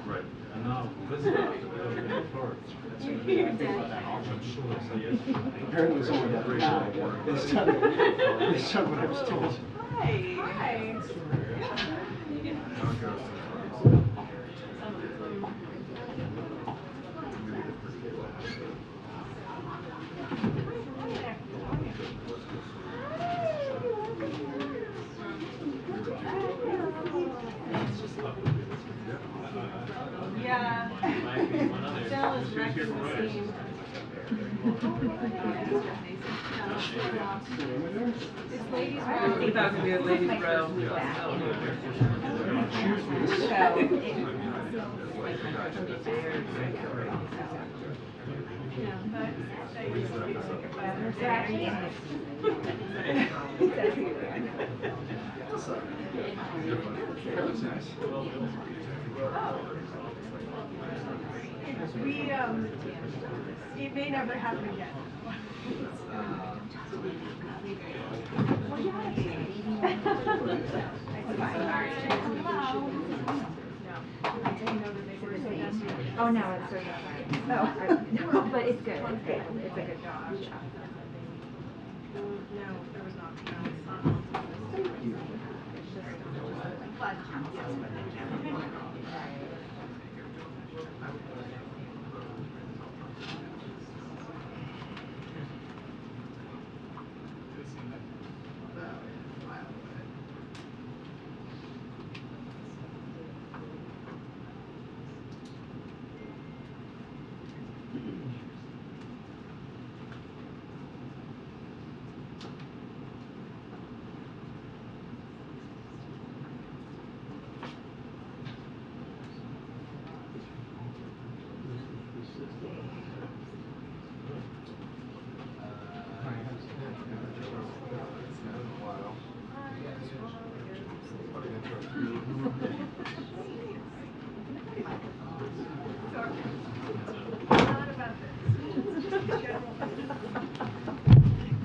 Right. And now, Apparently someone got based on what I was told. Hi. Yeah. Jill is wrecking the scene. It's ladies' row. I thought it would be a ladies' row. That's nice. It may never happen again. Oh no, it's so good. No, but it's good. It's good. It's a good job. No, there was not.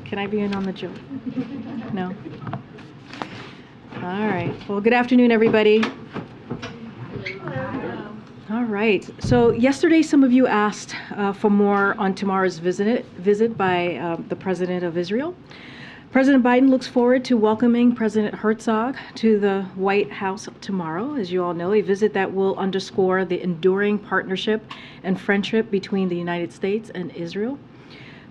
Can I be in on the joke? No? All right. Well, good afternoon, everybody. All right. So yesterday, some of you asked for more on tomorrow's visit by the President of Israel. President Biden looks forward to welcoming President Herzog to the White House tomorrow. As you all know, a visit that will underscore the enduring partnership and friendship between the United States and Israel.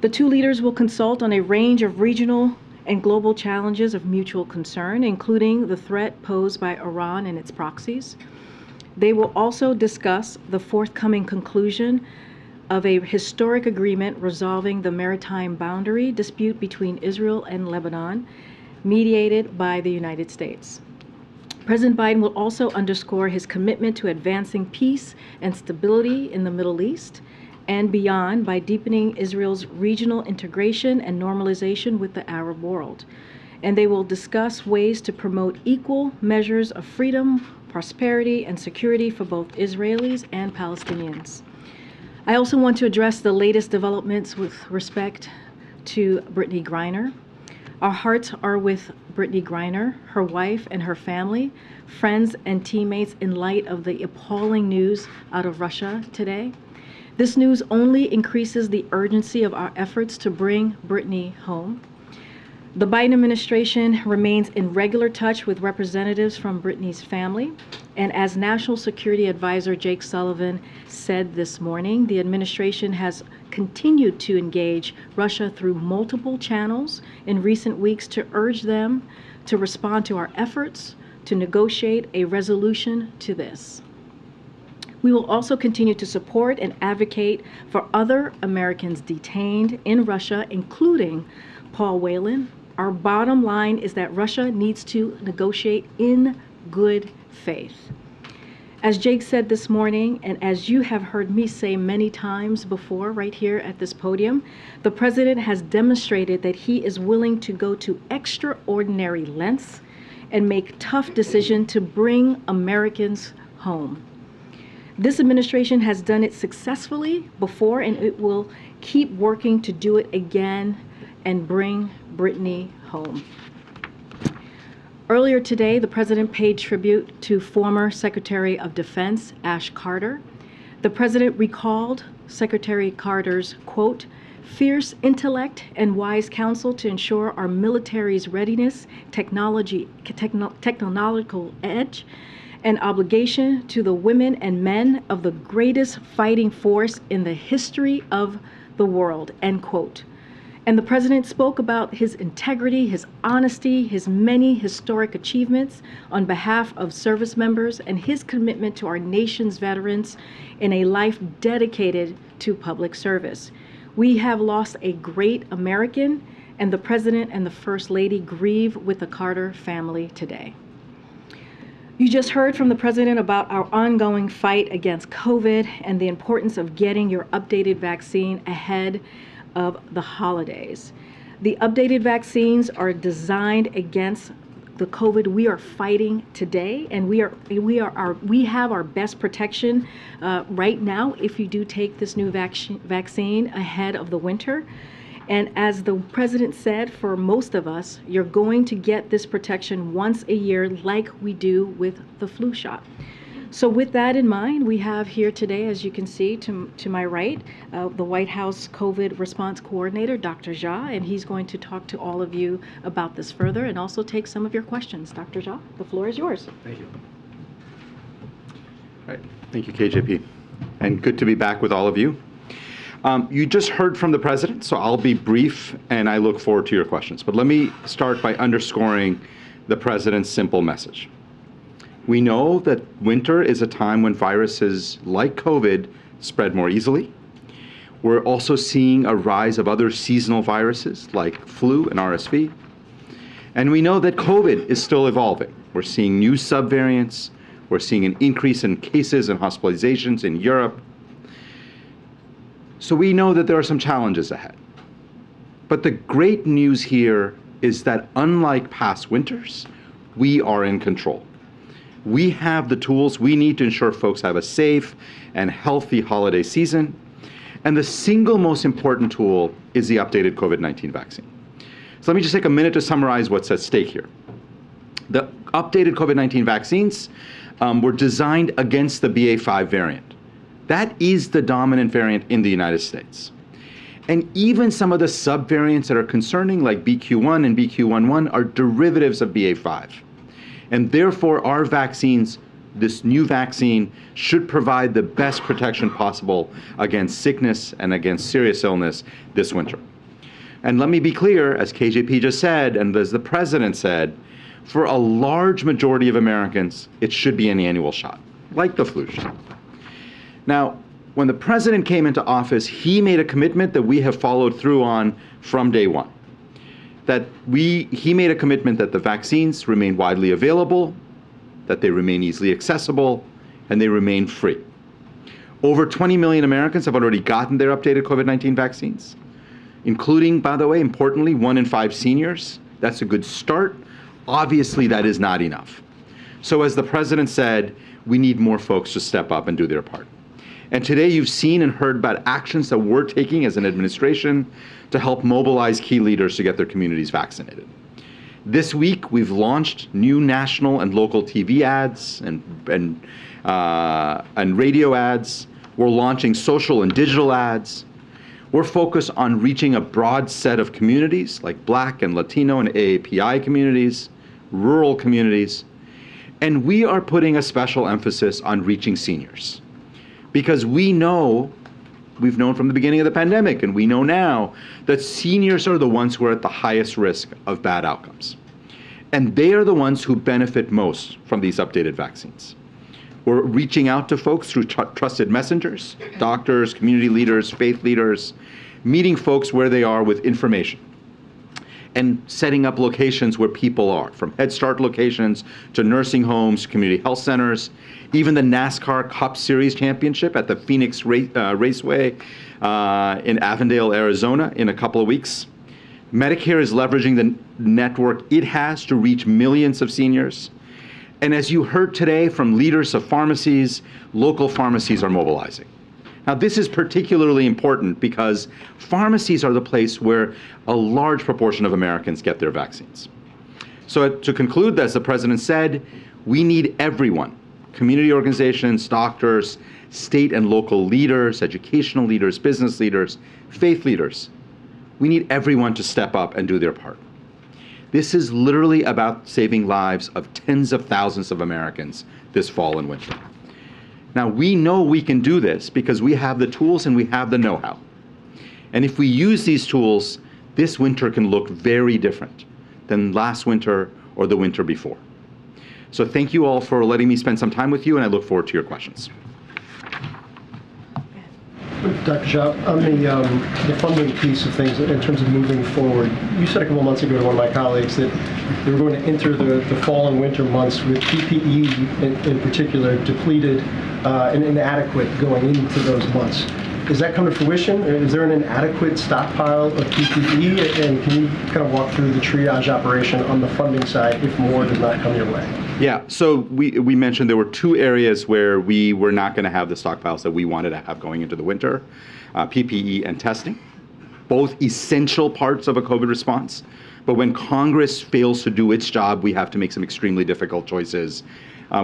The two leaders will consult on a range of regional and global challenges of mutual concern, including the threat posed by Iran and its proxies. They will also discuss the forthcoming conclusion of a historic agreement resolving the maritime boundary dispute between Israel and Lebanon, mediated by the United States. President Biden will also underscore his commitment to advancing peace and stability in the Middle East and beyond by deepening Israel's regional integration and normalization with the Arab world. And they will discuss ways to promote equal measures of freedom, prosperity, and security for both Israelis and Palestinians. I also want to address the latest developments with respect to Brittney Griner. Our hearts are with Brittney Griner, her wife and her family, friends and teammates in light of the appalling news out of Russia today. This news only increases the urgency of our efforts to bring Brittney home. The Biden administration remains in regular touch with representatives from Brittney's family, and as National Security Advisor Jake Sullivan said this morning, the administration has continued to engage Russia through multiple channels in recent weeks to urge them to respond to our efforts to negotiate a resolution to this. We will also continue to support and advocate for other Americans detained in Russia, including Paul Whelan. Our bottom line is that Russia needs to negotiate in good faith. As Jake said this morning, and as you have heard me say many times before right here at this podium, the president has demonstrated that he is willing to go to extraordinary lengths and make tough decisions to bring Americans home. This administration has done it successfully before, and it will keep working to do it again and bring Brittney home. Earlier today, the President paid tribute to former Secretary of Defense Ash Carter. The President recalled Secretary Carter's, quote, fierce intellect and wise counsel to ensure our military's readiness, technological edge, and obligation to the women and men of the greatest fighting force in the history of the world, end quote. And the President spoke about his integrity, his honesty, his many historic achievements on behalf of service members, and his commitment to our nation's veterans in a life dedicated to public service. We have lost a great American, and the President and the First Lady grieve with the Carter family today. You just heard from the President about our ongoing fight against COVID and the importance of getting your updated vaccine ahead of the holidays. The updated vaccines are designed against the COVID we are fighting today, and we have our best protection right now if you do take this new vaccine ahead of the winter. And as the President said, for most of us, you're going to get this protection once a year like we do with the flu shot. So with that in mind, we have here today, as you can see to my right, the White House COVID Response Coordinator, Dr. Jha, and he's going to talk to all of you about this further and also take some of your questions. Dr. Jha, the floor is yours. Thank you. All right. Thank you, KJP. And good to be back with all of you. You just heard from the President, so I'll be brief and I look forward to your questions. But let me start by underscoring the President's simple message. We know that winter is a time when viruses like COVID spread more easily. We're also seeing a rise of other seasonal viruses like flu and RSV. And we know that COVID is still evolving. We're seeing new subvariants. We're seeing an increase in cases and hospitalizations in Europe. So we know that there are some challenges ahead. But the great news here is that unlike past winters, we are in control. We have the tools we need to ensure folks have a safe and healthy holiday season. And the single most important tool is the updated COVID-19 vaccine. So let me just take a minute to summarize what's at stake here. The updated COVID-19 vaccines were designed against the BA.5 variant. That is the dominant variant in the United States. And even some of the subvariants that are concerning, like BQ1 and BQ11, are derivatives of BA.5. And therefore, our vaccines, this new vaccine, should provide the best protection possible against sickness and against serious illness this winter. And let me be clear, as KJP just said, and as the President said, for a large majority of Americans, it should be an annual shot, like the flu shot. Now, when the President came into office, he made a commitment that we have followed through on from day one. He made a commitment that the vaccines remain widely available, that they remain easily accessible, and they remain free. Over 20 million Americans have already gotten their updated COVID-19 vaccines, including, by the way, importantly, 1 in 5 seniors. That's a good start. Obviously, that is not enough. So as the President said, we need more folks to step up and do their part. And today you've seen and heard about actions that we're taking as an administration to help mobilize key leaders to get their communities vaccinated. This week, we've launched new national and local TV ads and radio ads. We're launching social and digital ads. We're focused on reaching a broad set of communities like Black and Latino and AAPI communities, rural communities, and we are putting a special emphasis on reaching seniors. Because we've known from the beginning of the pandemic, and we know now, that seniors are the ones who are at the highest risk of bad outcomes. And they are the ones who benefit most from these updated vaccines. We're reaching out to folks through trusted messengers, doctors, community leaders, faith leaders, meeting folks where they are with information, and setting up locations where people are, from Head Start locations to nursing homes, community health centers, even the NASCAR Cup Series Championship at the Phoenix Raceway in Avondale, Arizona in a couple of weeks. Medicare is leveraging the network it has to reach millions of seniors. And as you heard today from leaders of pharmacies, local pharmacies are mobilizing. Now, this is particularly important because pharmacies are the place where a large proportion of Americans get their vaccines. So to conclude, as the president said, we need everyone, community organizations, doctors, state and local leaders, educational leaders, business leaders, faith leaders. We need everyone to step up and do their part. This is literally about saving lives of tens of thousands of Americans this fall and winter. Now, we know we can do this because we have the tools and we have the know-how. And if we use these tools, this winter can look very different than last winter or the winter before. So thank you all for letting me spend some time with you, and I look forward to your questions. Dr. Shah, on the funding piece of things in terms of moving forward, you said a couple months ago to one of my colleagues that they were going to enter the fall and winter months with PPE in particular depleted and inadequate going into those months. Is that come to fruition? Is there an inadequate stockpile of PPE? And can you kind of walk through the triage operation on the funding side if more does not come your way? Yeah, so we mentioned there were two areas where we were not going to have the stockpiles that we wanted to have going into the winter, PPE and testing, both essential parts of a COVID response. But when Congress fails to do its job, we have to make some extremely difficult choices.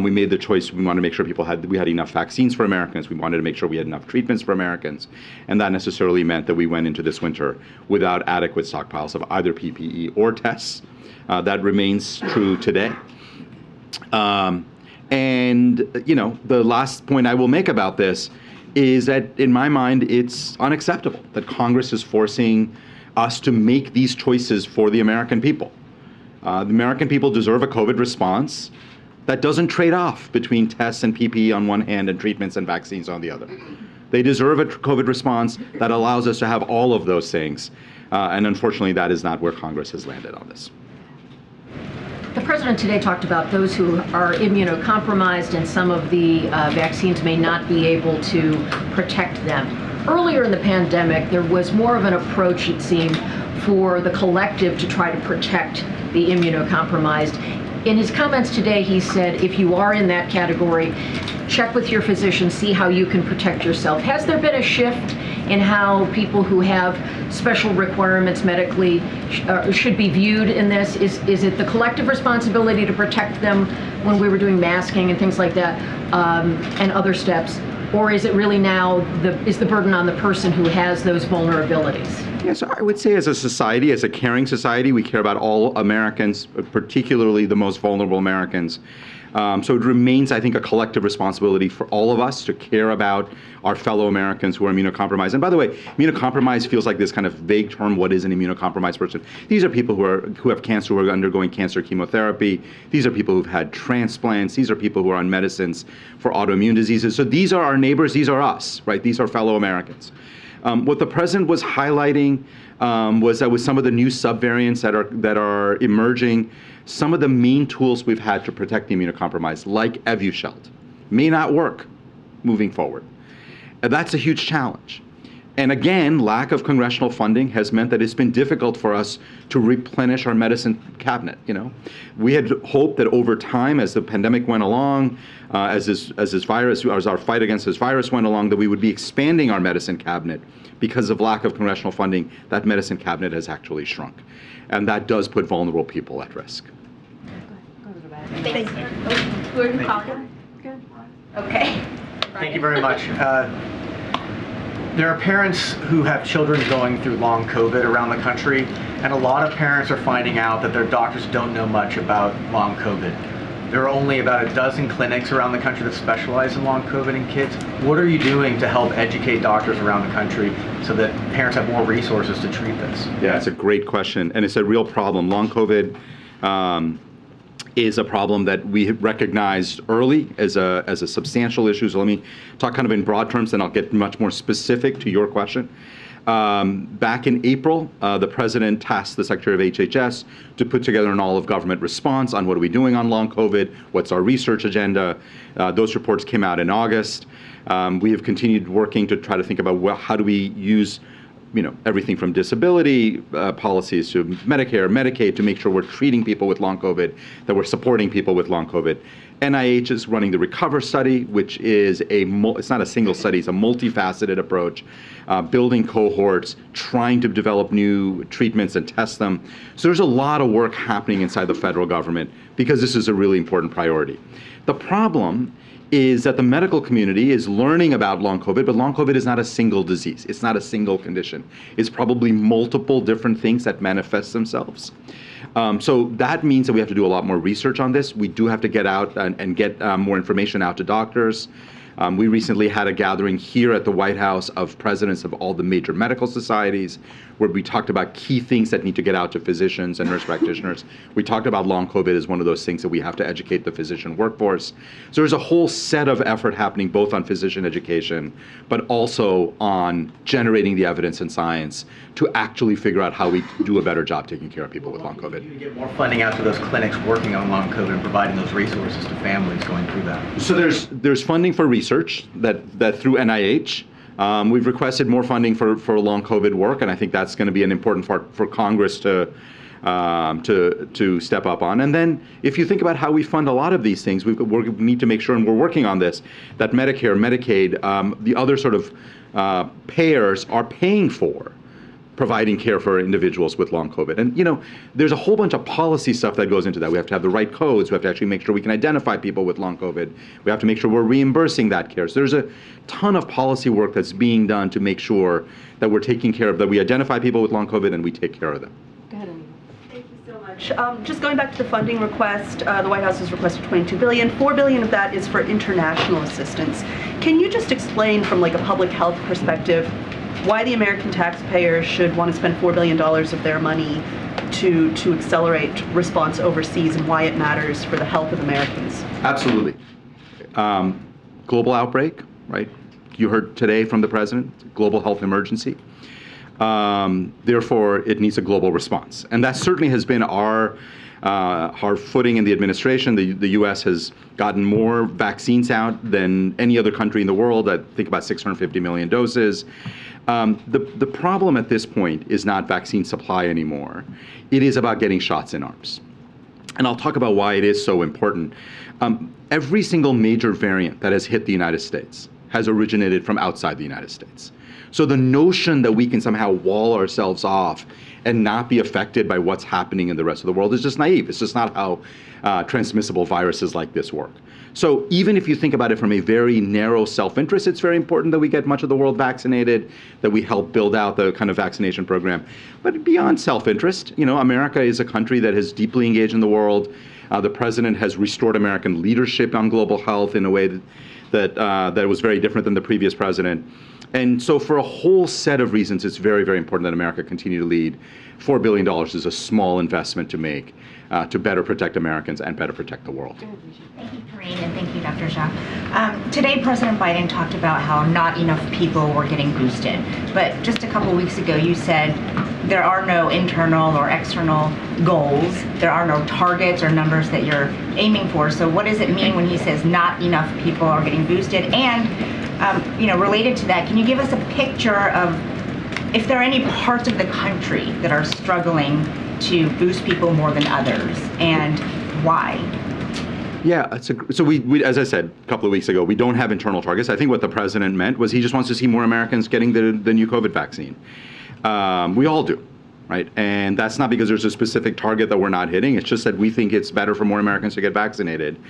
We made the choice, we wanted to make sure we had enough vaccines for Americans. We wanted to make sure we had enough treatments for Americans. And that necessarily meant that we went into this winter without adequate stockpiles of either PPE or tests. That remains true today. And, you know, the last point I will make about this is that, in my mind, it's unacceptable that Congress is forcing us to make these choices for the American people. The American people deserve a COVID response that doesn't trade off between tests and PPE on one hand and treatments and vaccines on the other. They deserve a COVID response that allows us to have all of those things. And unfortunately, that is not where Congress has landed on this. The president today talked about those who are immunocompromised, and some of the vaccines may not be able to protect them. Earlier in the pandemic, there was more of an approach, it seemed, for the collective to try to protect the immunocompromised. In his comments today, he said, if you are in that category, check with your physician, see how you can protect yourself. Has there been a shift in how people who have special requirements medically should be viewed in this? Is it the collective responsibility to protect them when we were doing masking and things like that, and other steps? Or is it really now is the burden on the person who has those vulnerabilities? Yeah, so I would say as a society, as a caring society, we care about all Americans, particularly the most vulnerable Americans. So it remains, I think, a collective responsibility for all of us to care about our fellow Americans who are immunocompromised. And by the way, immunocompromised feels like this kind of vague term. What is an immunocompromised person? These are people who have cancer, who are undergoing cancer chemotherapy. These are people who've had transplants. These are people who are on medicines for autoimmune diseases. So these are our neighbors. These are us, right? These are fellow Americans. What the president was highlighting was that with some of the new subvariants that are emerging, some of the main tools we've had to protect the immunocompromised, like Evusheld, may not work moving forward. And that's a huge challenge. And again, lack of congressional funding has meant that it's been difficult for us to replenish our medicine cabinet. You know, we had hoped that over time, as the pandemic went along, as our fight against this virus went along, that we would be expanding our medicine cabinet. Because of lack of congressional funding, that medicine cabinet has actually shrunk, and that does put vulnerable people at risk. Thanks. Who are you calling? Good. Okay. Thank you very much. There are parents who have children going through long COVID around the country, and a lot of parents are finding out that their doctors don't know much about long COVID. There are only about a dozen clinics around the country that specialize in long COVID in kids. What are you doing to help educate doctors around the country so that parents have more resources to treat this? Yeah, it's a great question, and it's a real problem. Long COVID is a problem that we recognized early as a substantial issue. So let me talk kind of in broad terms, and I'll get much more specific to your question. Back in April, the president tasked the Secretary of HHS to put together an all-of-government response on what are we doing on long COVID, what's our research agenda. Those reports came out in August. We have continued working to try to think about how do we use everything from disability policies to Medicare, Medicaid to make sure we're treating people with long COVID, that we're supporting people with long COVID. NIH is running the RECOVER study, which is it's not a single study, it's a multifaceted approach, building cohorts, trying to develop new treatments and test them. So there's a lot of work happening inside the federal government because this is a really important priority. The problem is that the medical community is learning about long COVID, but long COVID is not a single disease. It's not a single condition. It's probably multiple different things that manifest themselves. So that means that we have to do a lot more research on this. We do have to get out and get more information out to doctors. We recently had a gathering here at the White House of presidents of all the major medical societies, where we talked about key things that need to get out to physicians and nurse practitioners. We talked about long COVID as one of those things that we have to educate the physician workforce. So there's a whole set of effort happening both on physician education, but also on generating the evidence and science to actually figure out how we do a better job taking care of people with long COVID. You get more funding out to those clinics working on long COVID and providing those resources to families going through that. So there's funding for research that through NIH. We've requested more funding for long COVID work, and I think that's going to be an important part for Congress to step up on. And then if you think about how we fund a lot of these things, we need to make sure, and we're working on this, that Medicare, Medicaid, the other sort of payers are paying for providing care for individuals with long COVID. And there's a whole bunch of policy stuff that goes into that. We have to have the right codes. We have to actually make sure we can identify people with long COVID. We have to make sure we're reimbursing that care. So there's a ton of policy work that's being done to make sure that we're taking care of, that we identify people with long COVID and we take care of them. Go ahead, Anita. Thank you so much. Just going back to the funding request, the White House has requested $22 billion. $4 billion of that is for international assistance. Can you just explain from like a public health perspective why the American taxpayers should want to spend $4 billion of their money to accelerate response overseas, and why it matters for the health of Americans? Absolutely. Global outbreak, right? You heard today from the president, global health emergency. Therefore, it needs a global response. And that certainly has been our footing in the administration. The U.S. has gotten more vaccines out than any other country in the world. I think about 650 million doses. The problem at this point is not vaccine supply anymore. It is about getting shots in arms. And I'll talk about why it is so important. Every single major variant that has hit the United States has originated from outside the United States. So the notion that we can somehow wall ourselves off and not be affected by what's happening in the rest of the world is just naive. It's just not how transmissible viruses like this work. So even if you think about it from a very narrow self-interest, it's very important that we get much of the world vaccinated, that we help build out the kind of vaccination program. But beyond self-interest, America is a country that has deeply engaged in the world. The president has restored American leadership on global health in a way that was very different than the previous president. And so for a whole set of reasons, it's very, very important that America continue to lead. $4 billion is a small investment to make to better protect Americans and better protect the world. Thank you, Karine, and thank you, Dr. Jha. Today, President Biden talked about how not enough people were getting boosted. But just a couple weeks ago, you said there are no internal or external goals. There are no targets or numbers that you're aiming for. So what does it mean when he says not enough people are getting boosted? And related to that, can you give us a picture of if there are any parts of the country that are struggling to boost people more than others, and why? Yeah, so we, as I said a couple of weeks ago, we don't have internal targets. I think what the president meant was he just wants to see more Americans getting the new COVID vaccine. We all do, right? And that's not because there's a specific target that we're not hitting. It's just that we think it's better for more Americans to get vaccinated.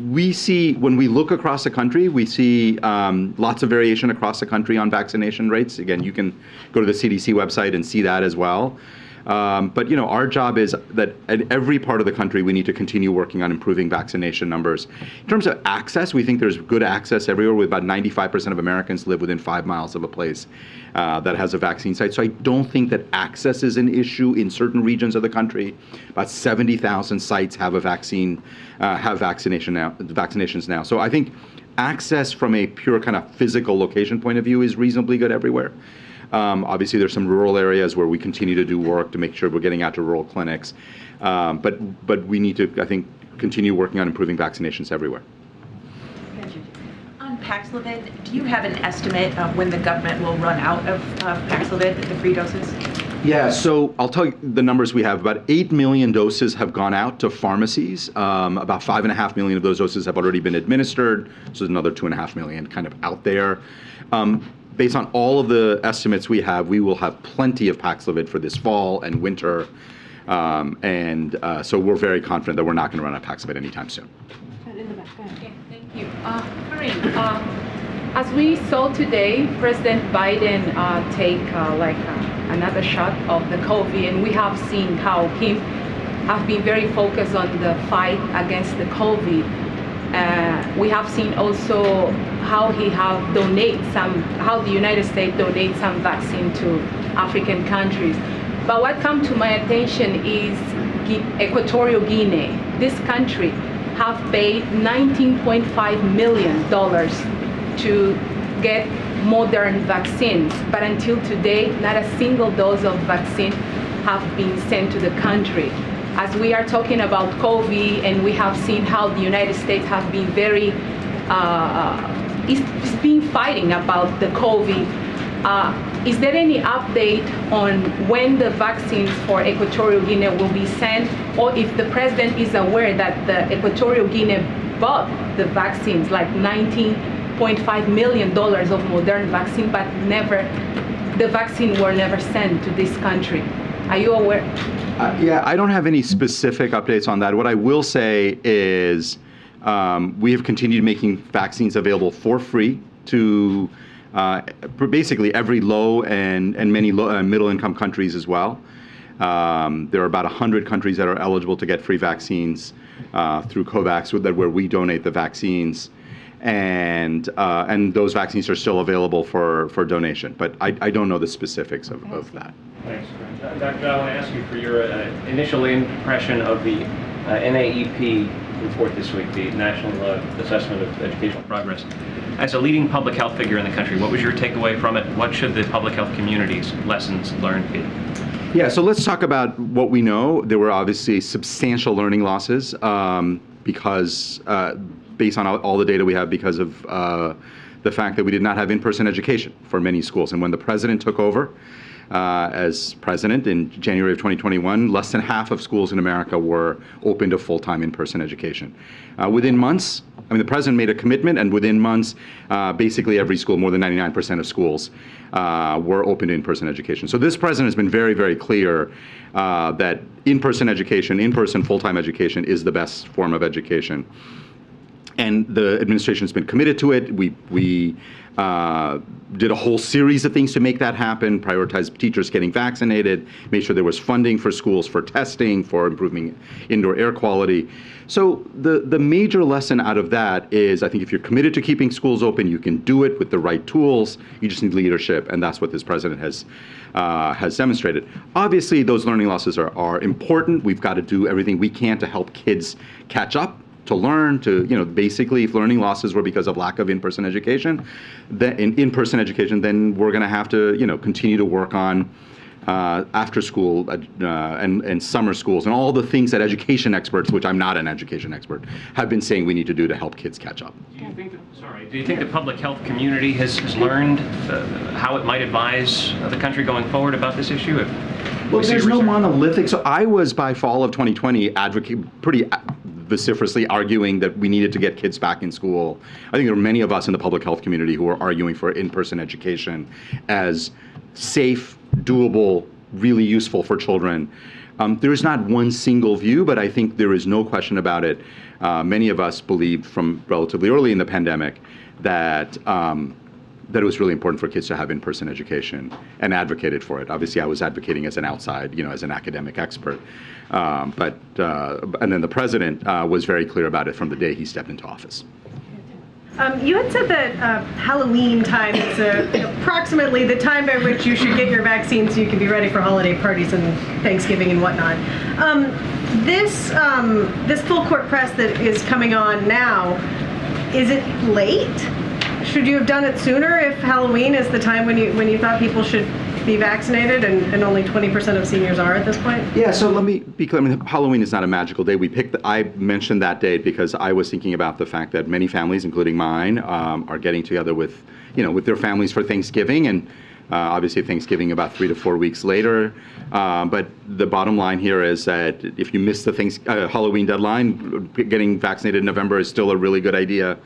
We see, when we look across the country, we see lots of variation across the country on vaccination rates. Again, you can go to the CDC website and see that as well. But our job is that at every part of the country, we need to continue working on improving vaccination numbers. In terms of access, we think there's good access everywhere. With about 95% of Americans live within 5 miles of a place that has a vaccine site. So I don't think that access is an issue in certain regions of the country. About 70,000 sites have a vaccine, vaccinations now. So I think access from a pure kind of physical location point of view is reasonably good everywhere. Obviously, there's some rural areas where we continue to do work to make sure we're getting out to rural clinics. But we need to, I think, continue working on improving vaccinations everywhere. On Paxlovid, do you have an estimate of when the government will run out of Paxlovid, the free doses? Yeah, so I'll tell you the numbers we have. About 8 million doses have gone out to pharmacies. About 5.5 million of those doses have already been administered. So there's another 2.5 million kind of out there. Based on all of the estimates we have, we will have plenty of Paxlovid for this fall and winter. So we're very confident that we're not going to run out of Paxlovid anytime soon. Okay, thank you. Karine, as we saw today, President Biden take another shot of the COVID, and we have seen how he have been very focused on the fight against the COVID. We have seen also how he have how the United States donates some vaccine to African countries. But what come to my attention is Equatorial Guinea. This country have paid $19.5 million to get modern vaccines, but until today, not a single dose of vaccine have been sent to the country. As we are talking about COVID, and we have seen how the United States have been very, it's been fighting about the COVID. Is there any update on when the vaccines for Equatorial Guinea will be sent, or if the president is aware that the Equatorial Guinea bought the vaccines, like $19.5 million of modern vaccine, but the vaccine were never sent to this country? Are you aware? Yeah, I don't have any specific updates on that. What I will say is we have continued making vaccines available for free to basically every low and many middle-income countries as well. There are about 100 countries that are eligible to get free vaccines through COVAX, where we donate the vaccines, and those vaccines are still available for donation. But I don't know the specifics of that. Thanks. Dr. I want to ask you for your initial impression of the NAEP report this week, the National Assessment of Educational Progress. As a leading public health figure in the country, what was your takeaway from it? What should the public health community's lessons learned be? Yeah, so let's talk about what we know. There were obviously substantial learning losses because, based on all the data we have, because of the fact that we did not have in-person education for many schools. And when the president took over as president in January of 2021, less than half of schools in America were open to full-time in-person education. Within months, the president made a commitment, and within months, basically every school, more than 99% of schools, were open to in-person education. So this president has been very, very clear that in-person education, in-person full-time education is the best form of education. And the administration has been committed to it. We did a whole series of things to make that happen, prioritized teachers getting vaccinated, made sure there was funding for schools for testing, for improving indoor air quality. So the major lesson out of that is, I think if you're committed to keeping schools open, you can do it with the right tools. You just need leadership, and that's what this president has demonstrated. Obviously, those learning losses are important. We've got to do everything we can to help kids catch up, to learn, to, basically, if learning losses were because of lack of in-person education, in-person education, then we're going to have to, continue to work on after school and summer schools and all the things that education experts, which I'm not an education expert, have been saying we need to do to help kids catch up. Do you think the public health community has learned how it might advise the country going forward about this issue? Well, there's no monolithic. So I was, by fall of 2020, pretty vociferously arguing that we needed to get kids back in school. I think there are many of us in the public health community who are arguing for in-person education as safe, doable, really useful for children. There is not one single view, but I think there is no question about it. Many of us believed from relatively early in the pandemic that it was really important for kids to have in-person education, and advocated for it. Obviously, I was advocating as an outside, as an academic expert. And then the president was very clear about it from the day he stepped into office. You had said that Halloween time is approximately the time by which you should get your vaccine so you can be ready for holiday parties and Thanksgiving and whatnot. This full court press that is coming on now, is it late? Should you have done it sooner if Halloween is the time when you thought people should be vaccinated and only 20% of seniors are at this point? Yeah, so let me be clear. Halloween is not a magical day. I mentioned that date because I was thinking about the fact that many families, including mine, are getting together with their families for Thanksgiving, and Obviously, Thanksgiving about 3 to 4 weeks later. But the bottom line here is that if you miss the Halloween deadline, getting vaccinated in November is still a really good idea.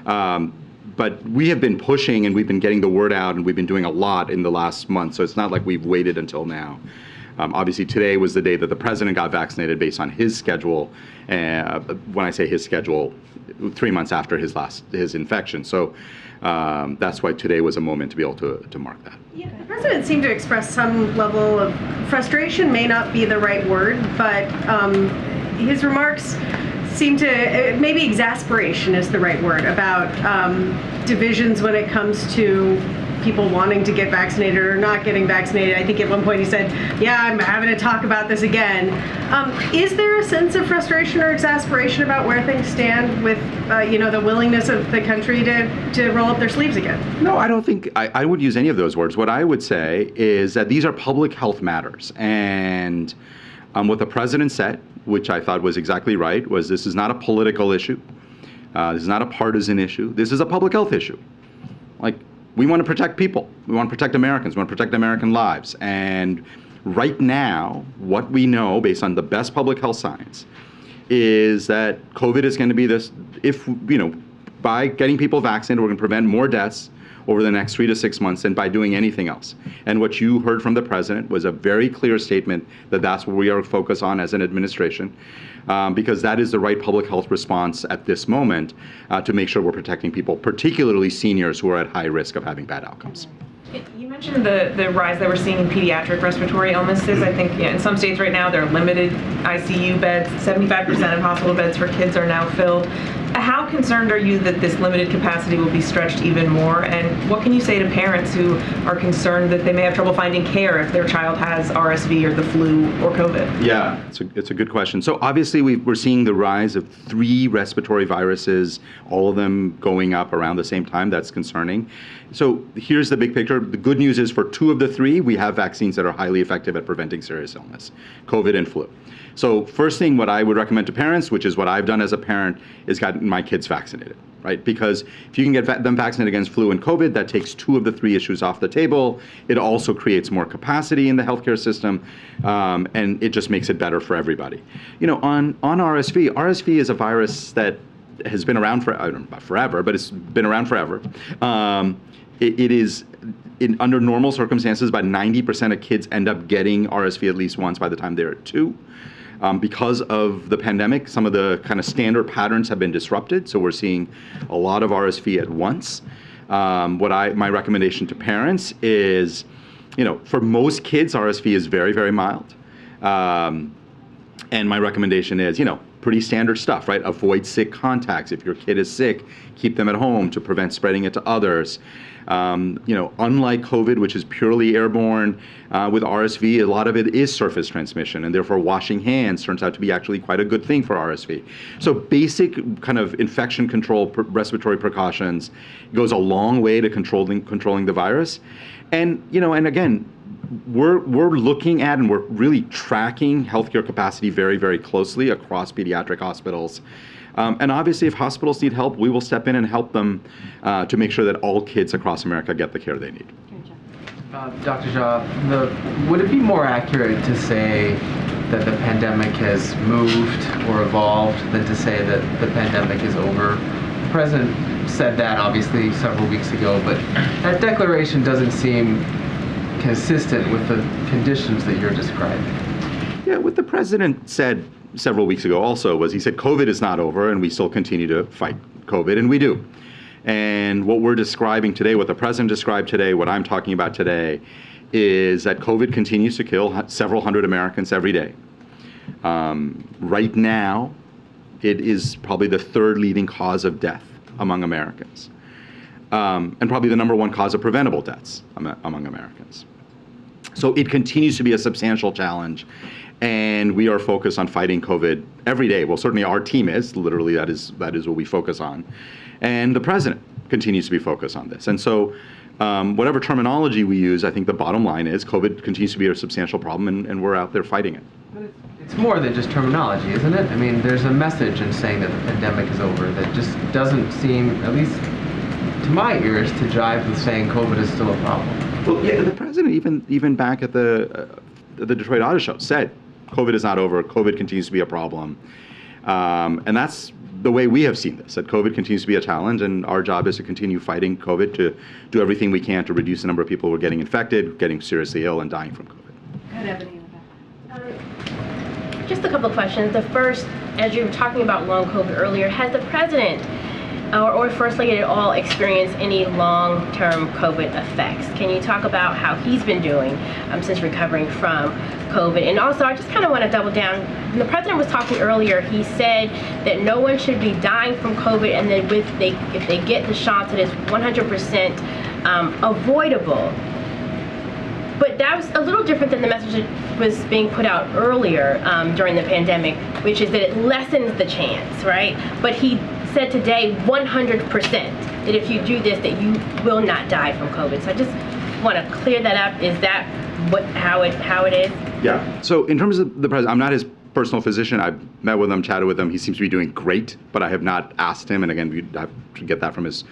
But we have been pushing and we've been getting the word out and we've been doing a lot in the last month. So it's not like we've waited until now. Obviously, today was the day that the president got vaccinated based on his schedule. When I say his schedule, 3 months after his infection. So that's why today was a moment to be able to mark that. Yeah, the president seemed to express some level of frustration, may not be the right word, but his remarks seem to, maybe exasperation is the right word, about divisions when it comes to people wanting to get vaccinated or not getting vaccinated. I think at one point he said, yeah, I'm having to talk about this again. Is there a sense of frustration or exasperation about where things stand with, the willingness of the country to roll up their sleeves again? No, I don't think I would use any of those words. What I would say is that these are public health matters. And what the president said, which I thought was exactly right, was this is not a political issue. This is not a partisan issue. This is a public health issue. We want to protect people. We want to protect Americans. We want to protect American lives. And right now, what we know, based on the best public health science, is that COVID is going to be this, by getting people vaccinated, we're going to prevent more deaths over the next 3 to 6 months than by doing anything else. And what you heard from the president was a very clear statement that that's what we are focused on as an administration, because that is the right public health response at this moment to make sure we're protecting people, particularly seniors who are at high risk of having bad outcomes. You mentioned the rise that we're seeing in pediatric respiratory illnesses. I think in some states right now there are limited ICU beds. 75% of hospital beds for kids are now filled. How concerned are you that this limited capacity will be stretched even more? And what can you say to parents who are concerned that they may have trouble finding care if their child has RSV or the flu or COVID? Yeah, it's a good question. So obviously we're seeing the rise of 3 respiratory viruses, all of them going up around the same time. That's concerning. So here's the big picture. The good news is for 2 of the 3, we have vaccines that are highly effective at preventing serious illness, COVID and flu. So first thing, what I would recommend to parents, which is what I've done as a parent, is gotten my kids vaccinated, right? Because if you can get them vaccinated against flu and COVID, that takes 2 of the 3 issues off the table. It also creates more capacity in the healthcare system, and it just makes it better for everybody. On RSV, RSV is a virus that has been around for, I don't know about forever, but it's been around forever. It is, under normal circumstances, about 90% of kids end up getting RSV at least once by the time they're 2. Because of the pandemic, some of the kind of standard patterns have been disrupted, so we're seeing a lot of RSV at once. My recommendation to parents is, for most kids, RSV is very, very mild. And my recommendation is, pretty standard stuff, right? Avoid sick contacts. If your kid is sick, keep them at home to prevent spreading it to others. Unlike COVID, which is purely airborne, with RSV, a lot of it is surface transmission, and therefore washing hands turns out to be actually quite a good thing for RSV. So basic kind of infection control, respiratory precautions goes a long way to controlling the virus. And, and again, we're looking at and we're really tracking healthcare capacity very, very closely across pediatric hospitals. And obviously, if hospitals need help, we will step in and help them to make sure that all kids across America get the care they need. Dr. Jha, would it be more accurate to say that the pandemic has moved or evolved than to say that the pandemic is over? The president said that obviously several weeks ago, but that declaration doesn't seem consistent with the conditions that you're describing. Yeah, what the president said several weeks ago also was he said COVID is not over and we still continue to fight COVID, and we do. And what we're describing today, what the president described today, what I'm talking about today, is that COVID continues to kill several hundred Americans every day. Right now, it is probably the 3rd leading cause of death among Americans. And probably the #1 cause of preventable deaths among Americans. So it continues to be a substantial challenge, and we are focused on fighting COVID every day. Well, certainly our team is, literally that is what we focus on. And the president continues to be focused on this. And so whatever terminology we use, I think the bottom line is COVID continues to be a substantial problem, and we're out there fighting it. But it's more than just terminology, isn't it? I mean, there's a message in saying that the pandemic is over that just doesn't seem, at least to my ears, to jive with saying COVID is still a problem. Well, yeah, the president even back at the Detroit Auto Show said, COVID is not over, COVID continues to be a problem. And that's the way we have seen this, that COVID continues to be a challenge, and our job is to continue fighting COVID, to do everything we can to reduce the number of people who are getting infected, getting seriously ill, and dying from COVID. Just a couple of questions. The first, as you were talking about long COVID earlier, has the president or First Lady at all experienced any long-term COVID effects? Can you talk about how he's been doing since recovering from COVID? And also, I just kind of want to double down. When the president was talking earlier, he said that no one should be dying from COVID, and then if they get the shots, it is 100% avoidable. But that was a little different than the message that was being put out earlier during the pandemic, which is that it lessens the chance, right? But he said today 100% that if you do this, that you will not die from COVID. So I just want to clear that up. Is that how it is? Yeah. So in terms of the president, I'm not his personal physician. I've met with him, chatted with him. He seems to be doing great, but I have not asked him. And again, we have to get that from his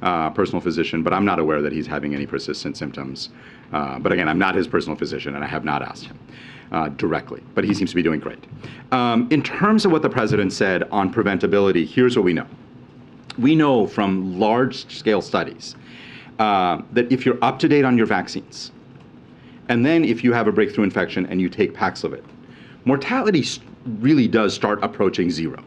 personal physician. But I'm not aware that he's having any persistent symptoms. But again, I'm not his personal physician, and I have not asked him directly. But he seems to be doing great. In terms of what the president said on preventability, here's what we know. We know from large-scale studies that if you're up to date on your vaccines, and then if you have a breakthrough infection and you take Paxlovid, mortality really does start approaching zero.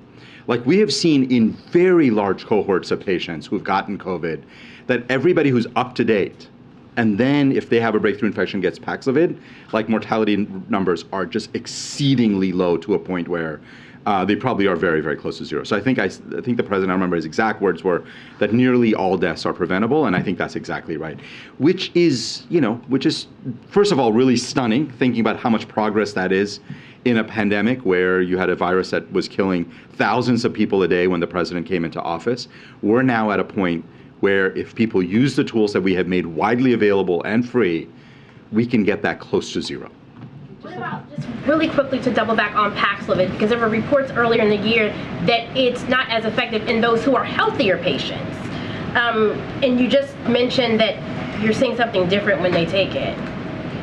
Like we have seen in very large cohorts of patients who've gotten COVID, that everybody who's up to date, and then if they have a breakthrough infection gets Paxlovid, like mortality numbers are just exceedingly low to a point where they probably are very, very close to zero. So I think the president, I remember his exact words were that nearly all deaths are preventable, and I think that's exactly right. Which is first of all really stunning, thinking about how much progress that is in a pandemic where you had a virus that was killing thousands of people a day when the president came into office. We're now at a point where if people use the tools that we have made widely available and free, we can get that close to zero. What about, just really quickly to double back on Paxlovid, because there were reports earlier in the year that it's not as effective in those who are healthier patients. And you just mentioned that you're seeing something different when they take it.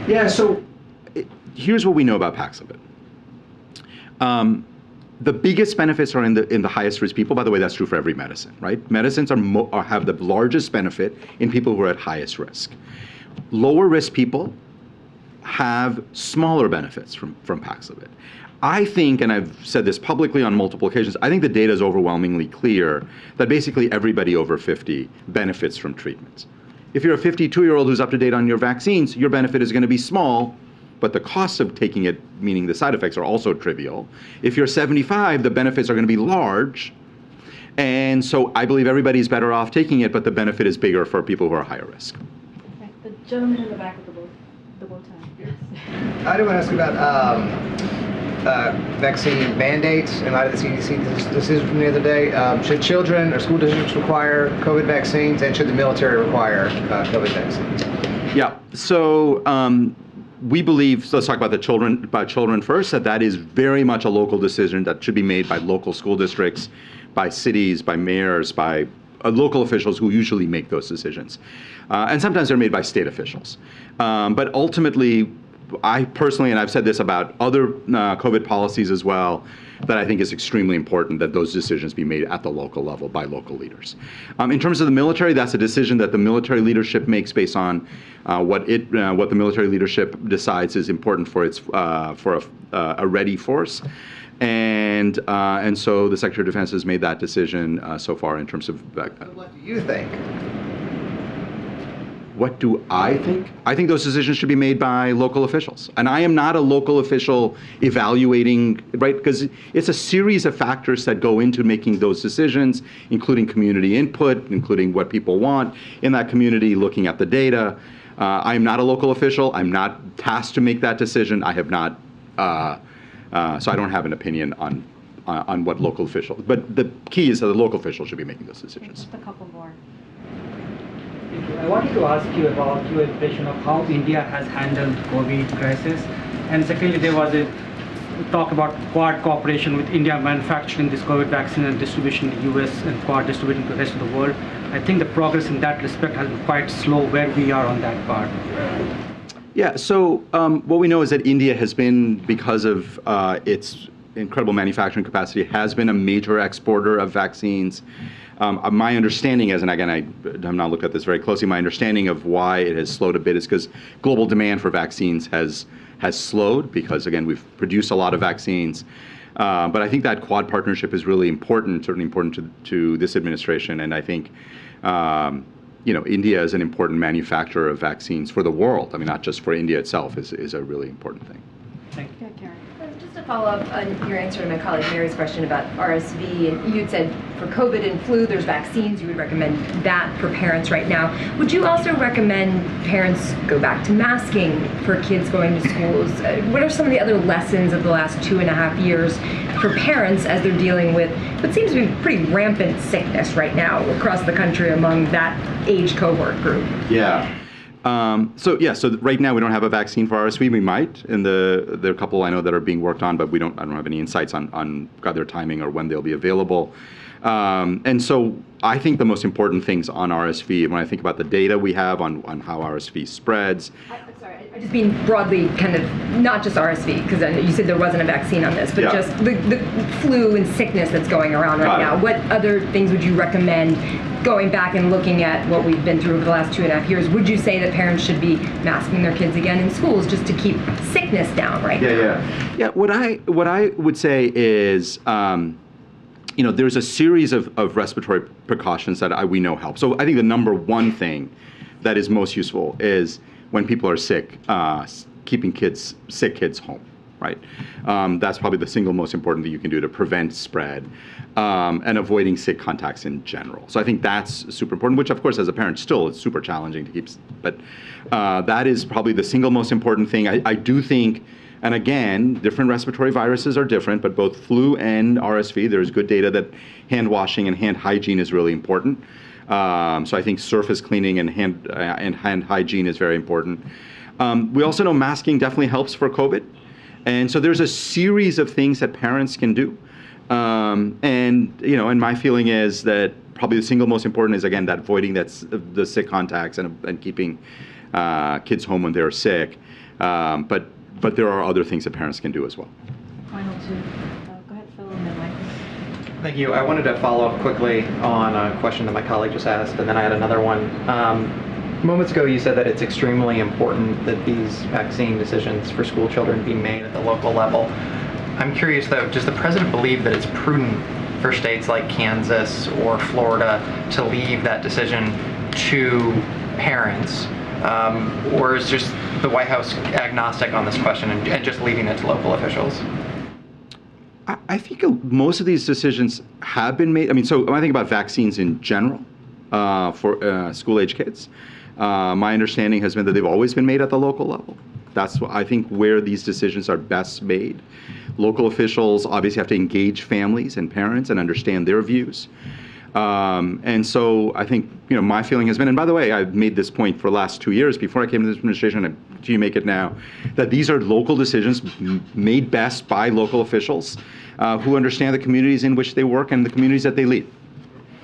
Yeah, so here's what we know about Paxlovid. The biggest benefits are in the highest risk people. By the way, that's true for every medicine, right? Medicines have the largest benefit in people who are at highest risk. Lower risk people have smaller benefits from Paxlovid. I think, and I've said this publicly on multiple occasions, I think the data is overwhelmingly clear that basically everybody over 50 benefits from treatments. If you're a 52-year-old who's up to date on your vaccines, your benefit is going to be small, but the costs of taking it, meaning the side effects, are also trivial. If you're 75, the benefits are going to be large. And so I believe everybody's better off taking it, but the benefit is bigger for people who are higher risk. Okay. The gentleman in the back with the bow tie. I do want to ask about vaccine mandates in light of the CDC decision from the other day. Should children or school districts require COVID vaccines, and should the military require COVID vaccines? Yeah. So we believe, so let's talk about children first, that is very much a local decision that should be made by local school districts, by cities, by mayors, by local officials who usually make those decisions. And sometimes they're made by state officials. But ultimately, I personally, and I've said this about other COVID policies as well, that I think is extremely important that those decisions be made at the local level by local leaders. In terms of the military, that's a decision that the military leadership makes based on what the military leadership decides is important for a ready force. And so the Secretary of Defense has made that decision so far in terms of. What do you think? What do I think? I think those decisions should be made by local officials. And I am not a local official evaluating, right? Because it's a series of factors that go into making those decisions, including community input, including what people want in that community, looking at the data. I am not a local official. I'm not tasked to make that decision. I have not, so I don't have an opinion on what local officials, but the key is that the local officials should be making those decisions. Just a couple more. I wanted to ask you about your impression of how India has handled COVID crisis. And secondly, there was a talk about Quad cooperation with India manufacturing this COVID vaccine and distribution in the US and Quad distributing to the rest of the world. I think the progress in that respect has been quite slow where we are on that part. Yeah, so what we know is that India has been, because of its incredible manufacturing capacity, has been a major exporter of vaccines. My understanding is, and again, I have not looked at this very closely, my understanding of why it has slowed a bit is because global demand for vaccines has slowed because, again, we've produced a lot of vaccines. But I think that Quad partnership is really important, certainly important to this administration. And I think, India is an important manufacturer of vaccines for the world. I mean, not just for India itself is a really important thing. Just to follow up on your answer to my colleague Mary's question about RSV, and you had said for COVID and flu, there's vaccines. You would recommend that for parents right now. Would you also recommend parents go back to masking for kids going to schools? What are some of the other lessons of the last 2.5 years for parents as they're dealing with what seems to be pretty rampant sickness right now across the country among that age cohort group? Yeah. So right now we don't have a vaccine for RSV. We might, and there are a couple I know that are being worked on, but I don't have any insights on their timing or when they'll be available. And so I think the most important things on RSV, when I think about the data we have on how RSV spreads. I'm sorry, I just mean broadly, kind of not just RSV, because you said there wasn't a vaccine on this, but just the flu and sickness that's going around right now. What other things would you recommend? Going back and looking at what we've been through over the last 2.5 years, would you say that parents should be masking their kids again in schools just to keep sickness down right now? Yeah. What I would say is, there's a series of respiratory precautions that we know help. So I think the number one thing that is most useful is when people are sick, keeping sick kids home. Right, that's probably the single most important thing you can do to prevent spread and avoiding sick contacts in general. So I think that's super important, which of course as a parent still it's super challenging to keep, but that is probably the single most important thing. I do think, and again, different respiratory viruses are different, but both flu and RSV, there's good data that hand washing and hand hygiene is really important. So I think surface cleaning and hand hygiene is very important. We also know masking definitely helps for COVID. And so there's a series of things that parents can do. And my feeling is that probably the single most important is, again, that avoiding the sick contacts and keeping kids home when they're sick. But there are other things that parents can do as well. Final two. Go ahead, Phil, and then Michael. Thank you. I wanted to follow up quickly on a question that my colleague just asked, and then I had another one. Moments ago, you said that it's extremely important that these vaccine decisions for school children be made at the local level. I'm curious, though, does the president believe that it's prudent for states like Kansas or Florida to leave that decision to parents? Or is just the White House agnostic on this question and just leaving it to local officials? I think most of these decisions have been made. I mean, so when I think about vaccines in general for school-age kids, my understanding has been that they've always been made at the local level. That's I think where these decisions are best made. Local officials obviously have to engage families and parents and understand their views. And so I think, my feeling has been, and by the way, I've made this point for the last 2 years before I came to this administration, and you make it now, that these are local decisions made best by local officials who understand the communities in which they work and the communities that they lead.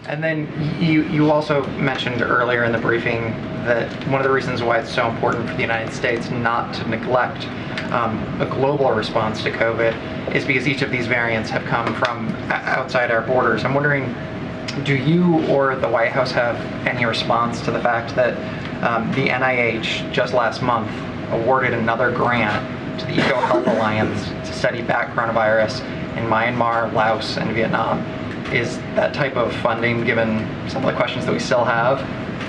And then you also mentioned earlier in the briefing that one of the reasons why it's so important for the United States not to neglect a global response to COVID is because each of these variants have come from outside our borders. I'm wondering, do you or the White House have any response to the fact that the NIH just last month awarded another grant to the EcoHealth Alliance to study bat coronavirus in Myanmar, Laos, and Vietnam? Is that type of funding, given some of the questions that we still have,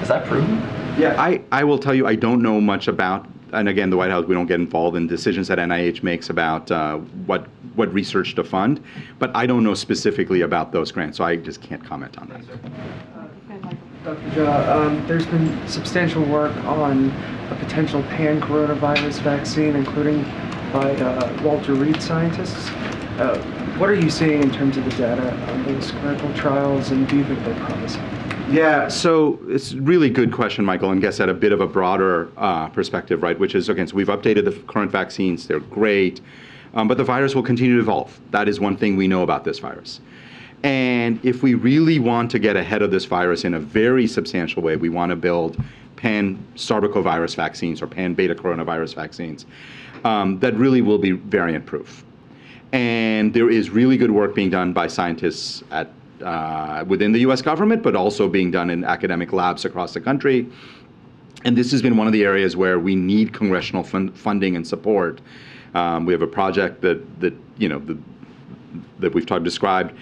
is that prudent? Yeah, I will tell you, I don't know much about, and again, the White House, we don't get involved in decisions that NIH makes about what research to fund, but I don't know specifically about those grants, so I just can't comment on that. Dr. Jha, there's been substantial work on a potential pan-coronavirus vaccine, including by Walter Reed scientists. What are you seeing in terms of the data on those clinical trials, and do you think they're promising? Yeah, so it's a really good question, Michael, and gets at a bit of a broader perspective, right? Which is, again, so we've updated the current vaccines. They're great. But the virus will continue to evolve. That is one thing we know about this virus. And if we really want to get ahead of this virus in a very substantial way, we want to build pan-sarbecovirus vaccines or pan-beta coronavirus vaccines that really will be variant-proof. And there is really good work being done by scientists at within the U.S. government, but also being done in academic labs across the country. And this has been one of the areas where we need congressional funding and support. We have a project that we've described,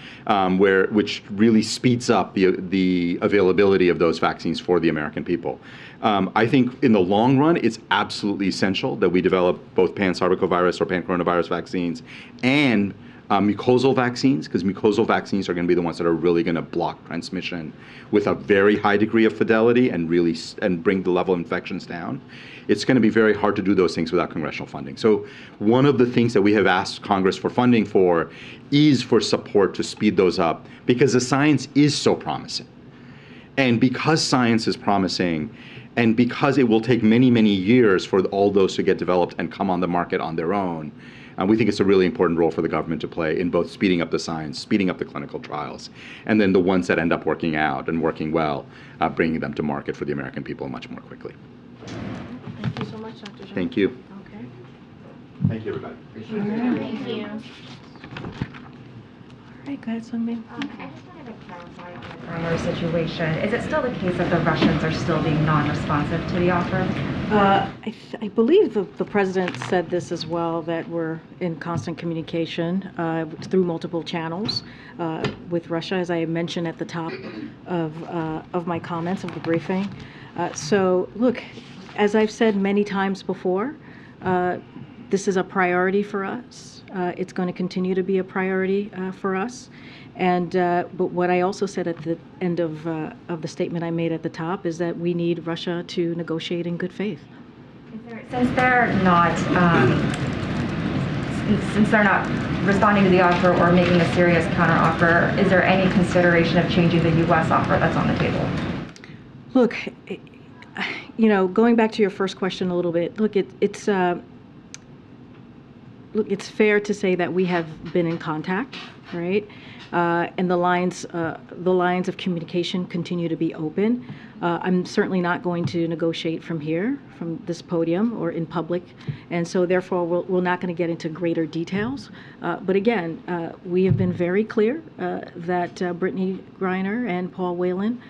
which really speeds up the availability of those vaccines for the American people. I think in the long run, it's absolutely essential that we develop both pan-sarbecovirus or pan-coronavirus vaccines and mucosal vaccines, because mucosal vaccines are going to be the ones that are really going to block transmission with a very high degree of fidelity and bring the level of infections down. It's going to be very hard to do those things without congressional funding. So one of the things that we have asked Congress for funding for is for support to speed those up, because the science is so promising. And because science is promising, and because it will take many, many years for all those to get developed and come on the market on their own, we think it's a really important role for the government to play in both speeding up the science, speeding up the clinical trials, and then the ones that end up working out and working well, bringing them to market for the American people much more quickly. Thank you so much, Dr. Jean. Thank you. Okay. Thank you, everybody. Thank you. All right, go ahead, Sungbin. I just wanted to clarify on the Griner situation. Is it still the case that the Russians are still being non-responsive to the offer? I believe the president said this as well, that we're in constant communication through multiple channels with Russia, as I mentioned at the top of my comments of the briefing. So look, as I've said many times before, this is a priority for us. It's going to continue to be a priority for us. And but what I also said at the end of the statement I made at the top is that we need Russia to negotiate in good faith. Since they're not responding to the offer or making a serious counteroffer, is there any consideration of changing the U.S. offer that's on the table? Look, going back to your first question a little bit. Look, it's fair to say that we have been in contact, right? And the lines of communication continue to be open. I'm certainly not going to negotiate from here, from this podium or in public, and so therefore we're not going to get into greater details. But again, we have been very clear that Brittney Griner and Paul Whelan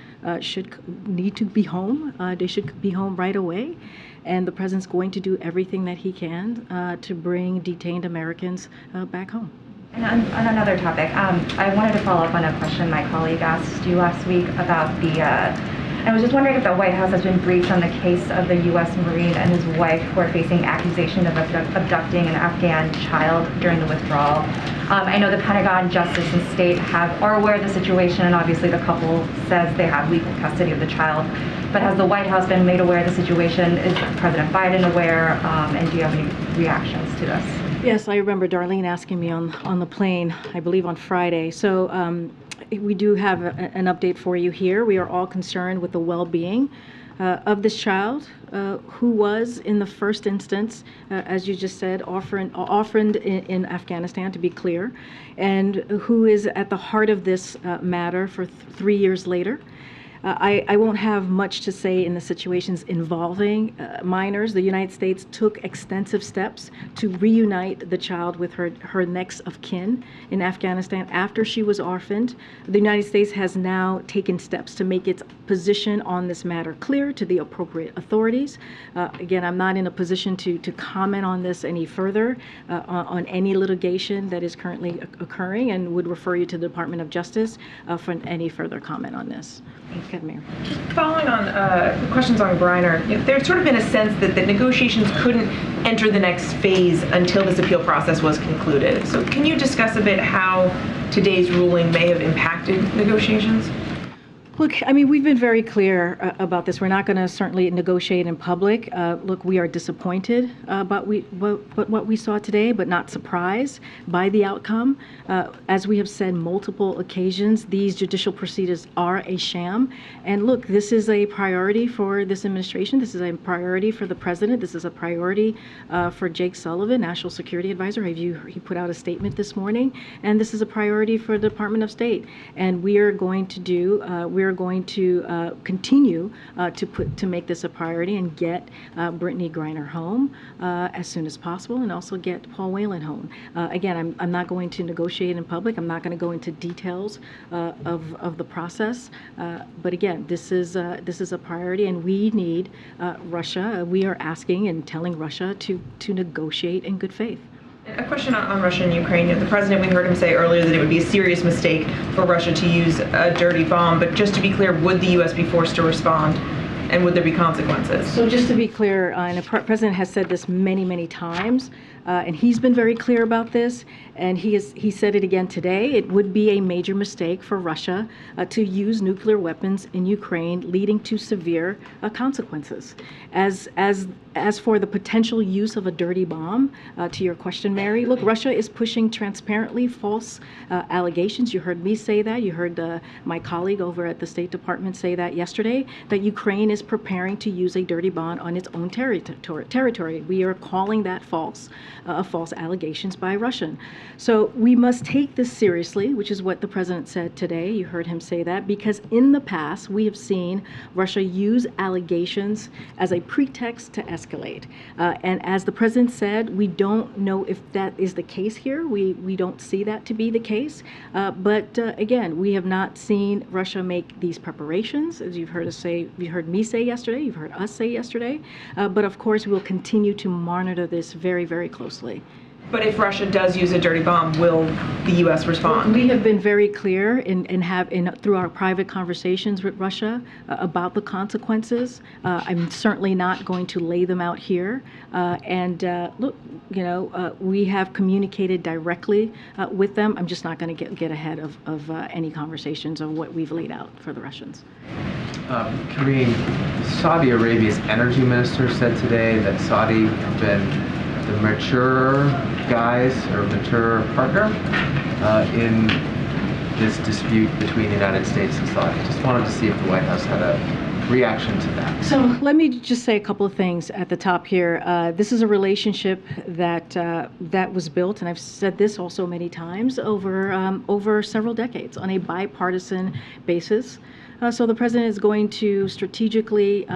need to be home. They should be home right away. And the president's going to do everything that he can to bring detained Americans back home. And on another topic, I wanted to follow up on a question my colleague asked you last week about I was just wondering if the White House has been briefed on the case of the U.S. Marine and his wife who are facing accusation of abducting an Afghan child during the withdrawal. I know the Pentagon, Justice, and State are aware of the situation, and obviously the couple says they have legal custody of the child. But has the White House been made aware of the situation? Is President Biden aware? And do you have any reactions to this? Yes, I remember Darlene asking me on the plane, I believe on Friday. So we do have an update for you here. We are all concerned with the well-being of this child, who was in the first instance, as you just said, orphaned in Afghanistan, to be clear, and who is at the heart of this matter for 3 years later. I won't have much to say in the situations involving minors. The United States took extensive steps to reunite the child with her next of kin in Afghanistan after she was orphaned. The United States has now taken steps to make its position on this matter clear to the appropriate authorities. Again, I'm not in a position to comment on this any further, on any litigation that is currently occurring, and would refer you to the Department of Justice for any further comment on this. Go ahead, Mayor. Just following on questions on Griner, there's sort of been a sense that the negotiations couldn't enter the next phase until this appeal process was concluded. So can you discuss a bit how today's ruling may have impacted negotiations? Look, I mean, we've been very clear about this. We're not going to certainly negotiate in public. Look, we are disappointed about what we saw today, but not surprised by the outcome. As we have said multiple occasions, these judicial proceedings are a sham. And look, this is a priority for this administration. This is a priority for the president. This is a priority for Jake Sullivan, National Security Advisor. He put out a statement this morning. And this is a priority for the Department of State. And we are going to continue to make this a priority and get Brittney Griner home as soon as possible, and also get Paul Whelan home. Again, I'm not going to negotiate in public. I'm not going to go into details of the process. But again, this is a priority, and we need Russia. We are asking and telling Russia to negotiate in good faith. A question on Russia and Ukraine. The president, we heard him say earlier that it would be a serious mistake for Russia to use a dirty bomb. But just to be clear, would the U.S. be forced to respond? And would there be consequences? So just to be clear, and the president has said this many, many times, and he's been very clear about this, and he said it again today. It would be a major mistake for Russia to use nuclear weapons in Ukraine, leading to severe consequences. As for the potential use of a dirty bomb, to your question, Mary, look, Russia is pushing transparently false allegations. You heard me say that. You heard my colleague over at the State Department say that yesterday, that Ukraine is preparing to use a dirty bomb on its own territory. We are calling that false allegations by Russian. So we must take this seriously, which is what the president said today. You heard him say that, because in the past we have seen Russia use allegations as a pretext to escalate. And as the president said, we don't know if that is the case here. We don't see that to be the case. But again, we have not seen Russia make these preparations, as you've heard me say yesterday, you've heard us say yesterday. But of course, we'll continue to monitor this very, very closely. But if Russia does use a dirty bomb, will the U.S. respond? We have been very clear through our private conversations with Russia about the consequences. I'm certainly not going to lay them out here. Look, we have communicated directly with them. I'm just not going to get ahead of any conversations on what we've laid out for the Russians. Karine, Saudi Arabia's energy minister said today that Saudi have been the mature guys or mature partner in this dispute between the United States and Saudi. Just wanted to see if the White House had a reaction to that. So let me just say a couple of things at the top here. This is a relationship that was built, and I've said this also many times, over several decades on a bipartisan basis. So the president is going to strategically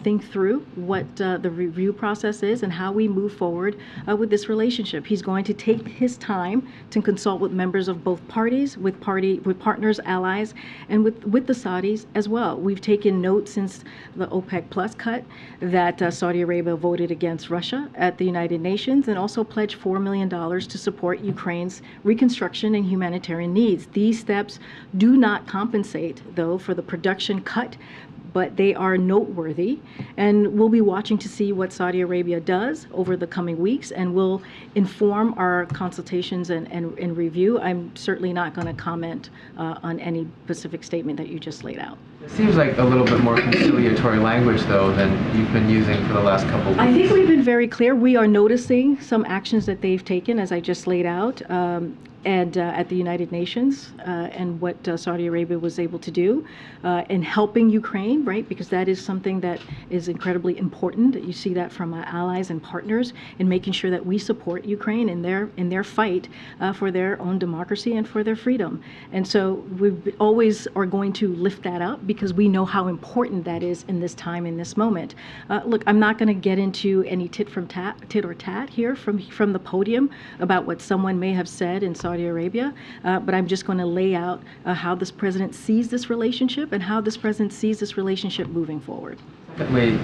think through what the review process is and how we move forward with this relationship. He's going to take his time to consult with members of both parties, with partners, allies, and with the Saudis as well. We've taken note since the OPEC Plus cut that Saudi Arabia voted against Russia at the United Nations and also pledged $4 million to support Ukraine's reconstruction and humanitarian needs. These steps do not compensate, though, for the production cut, but they are noteworthy, and we'll be watching to see what Saudi Arabia does over the coming weeks, and we'll inform our consultations and review. I'm certainly not going to comment on any specific statement that you just laid out. It seems like a little bit more conciliatory language, though, than you've been using for the last couple of weeks. I think we've been very clear. We are noticing some actions that they've taken, as I just laid out, and at the United Nations, and what Saudi Arabia was able to do in helping Ukraine, right? Because that is something that is incredibly important. You see that from our allies and partners in making sure that we support Ukraine in their fight for their own democracy and for their freedom. And so we always are going to lift that up because we know how important that is in this time, in this moment. Look, I'm not going to get into any tit or tat here from the podium about what someone may have said in Saudi Arabia, but I'm just going to lay out how this president sees this relationship and how this president sees this relationship moving forward. Secondly,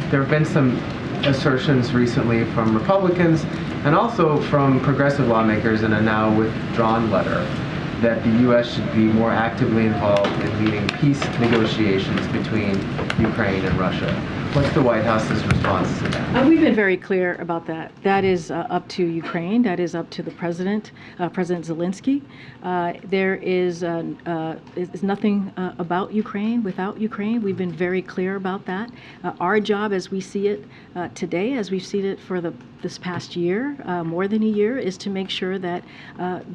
there have been some assertions recently from Republicans and also from progressive lawmakers in a now withdrawn letter that the U.S. should be more actively involved in leading peace negotiations between Ukraine and Russia. What's the White House's response to that? We've been very clear about that. That is up to Ukraine. That is up to the president, President Zelensky. There is nothing about Ukraine without Ukraine. We've been very clear about that. Our job, as we see it today, as we've seen it for this past year, more than a year, is to make sure that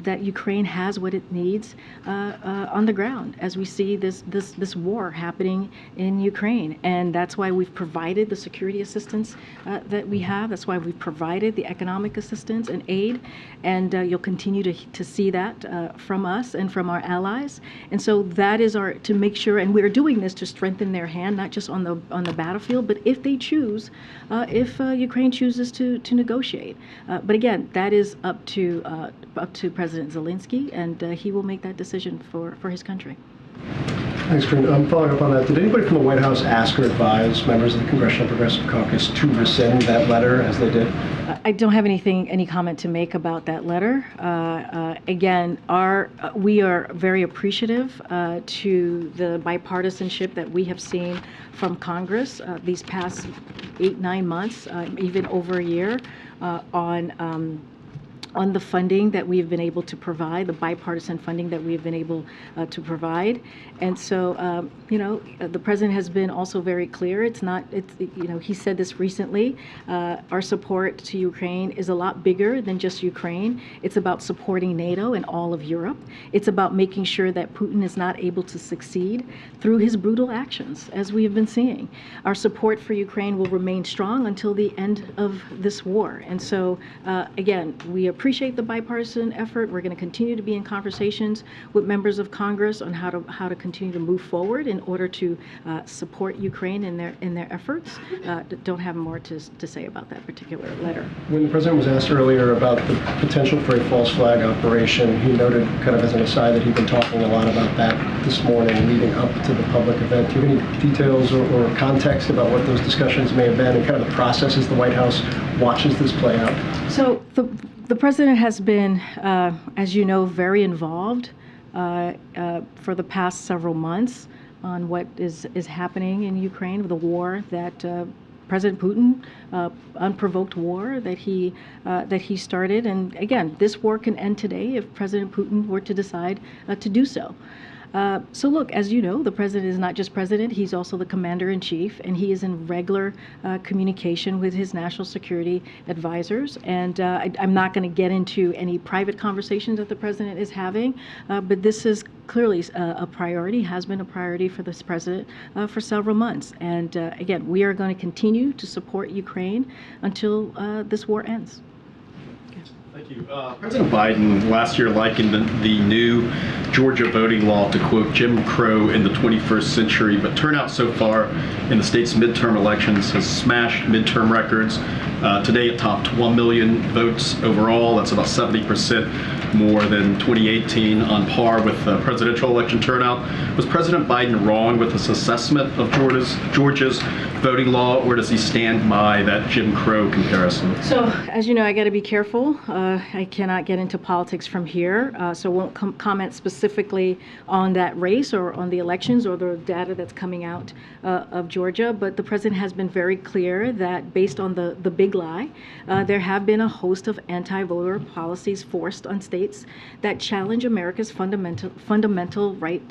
that Ukraine has what it needs on the ground as we see this war happening in Ukraine, and that's why we've provided the security assistance that we have. That's why we've provided the economic assistance and aid, and you'll continue to see that from us and from our allies. And so that is to make sure, and we're doing this to strengthen their hand, not just on the battlefield, but if they choose, if Ukraine chooses to negotiate. But again, that is up to President Zelensky, and he will make that decision for his country. Thanks, Karine. Following up on that, did anybody from the White House ask or advise members of the Congressional Progressive Caucus to rescind that letter as they did? I don't have any comment to make about that letter. Again, we are very appreciative to the bipartisanship that we have seen from Congress these past 8-9 months, even over a year, on the funding that we have been able to provide, the bipartisan funding that we have been able to provide. And so, the president has been also very clear. He said this recently, our support to Ukraine is a lot bigger than just Ukraine. It's about supporting NATO and all of Europe. It's about making sure that Putin is not able to succeed through his brutal actions, as we have been seeing. Our support for Ukraine will remain strong until the end of this war. And so, again, we appreciate the bipartisan effort. We're going to continue to be in conversations with members of Congress on how to continue to move forward in order to support Ukraine in their efforts. Don't have more to say about that particular letter. When the president was asked earlier about the potential for a false flag operation, he noted, kind of as an aside, that he'd been talking a lot about that this morning leading up to the public event. Do you have any details or context about what those discussions may have been and kind of the process as the White House watches this play out? So the president has been, as you know, very involved for the past several months on what is happening in Ukraine, the war that President Putin, unprovoked war that he started. And again, this war can end today if President Putin were to decide to do so. So look, as you know, the president is not just president, he's also the commander-in-chief, and he is in regular communication with his national security advisors. And I'm not going to get into any private conversations that the president is having, but this is clearly a priority, has been a priority for this president for several months. And again, we are going to continue to support Ukraine until this war ends. Thank you. President Biden last year likened the new Georgia voting law to, quote, Jim Crow in the 21st century, but turnout so far in the state's midterm elections has smashed midterm records. Today it topped 1 million votes overall. That's about 70% more than 2018, on par with the presidential election turnout. Was President Biden wrong with his assessment of Georgia's voting law, or does he stand by that Jim Crow comparison? So, as you know, I got to be careful. I cannot get into politics from here, so won't comment specifically on that race or on the elections or the data that's coming out of Georgia. But the president has been very clear that based on the big lie, there have been a host of anti-voter policies forced on states that challenge America's fundamental right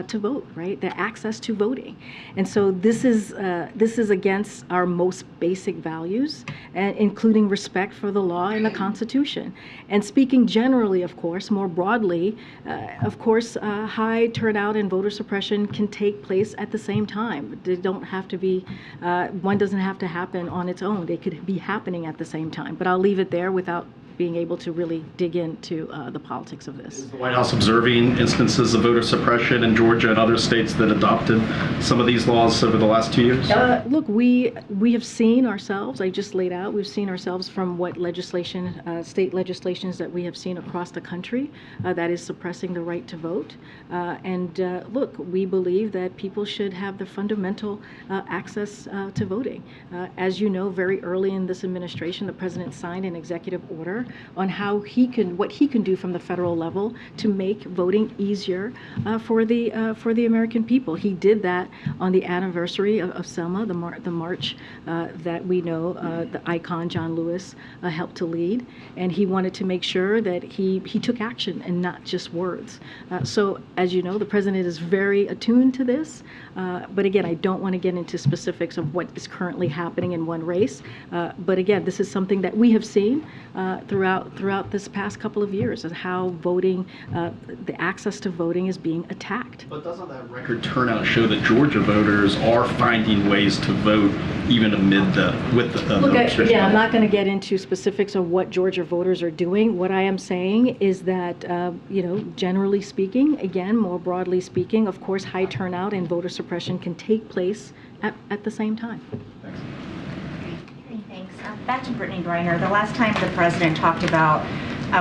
to vote, right? The access to voting. And so this is against our most basic values, including respect for the law and the Constitution. And speaking generally, of course, more broadly, high turnout and voter suppression can take place at the same time. They don't have to be, one doesn't have to happen on its own. They could be happening at the same time. But I'll leave it there without being able to really dig into the politics of this. Is the White House observing instances of voter suppression in Georgia and other states that adopted some of these laws over the last 2 years? Look, we have seen ourselves, I just laid out, we've seen ourselves from what legislation, state legislations that we have seen across the country that is suppressing the right to vote. Look, we believe that people should have the fundamental access to voting. As you know, very early in this administration, the president signed an executive order on what he can do from the federal level to make voting easier for the American people. He did that on the anniversary of Selma, the march that we know the icon John Lewis helped to lead, and he wanted to make sure that he took action and not just words. So as you know, the president is very attuned to this, but again, I don't want to get into specifics of what is currently happening in one race. But again, this is something that we have seen throughout this past couple of years, and how voting, the access to voting is being attacked. But doesn't that record turnout show that Georgia voters are finding ways to vote even amid the restriction? I'm not going to get into specifics of what Georgia voters are doing. What I am saying is that, generally speaking, again, more broadly speaking, of course, high turnout and voter suppression can take place at the same time. Thanks. Thanks. Back to Brittney Griner. The last time the president talked about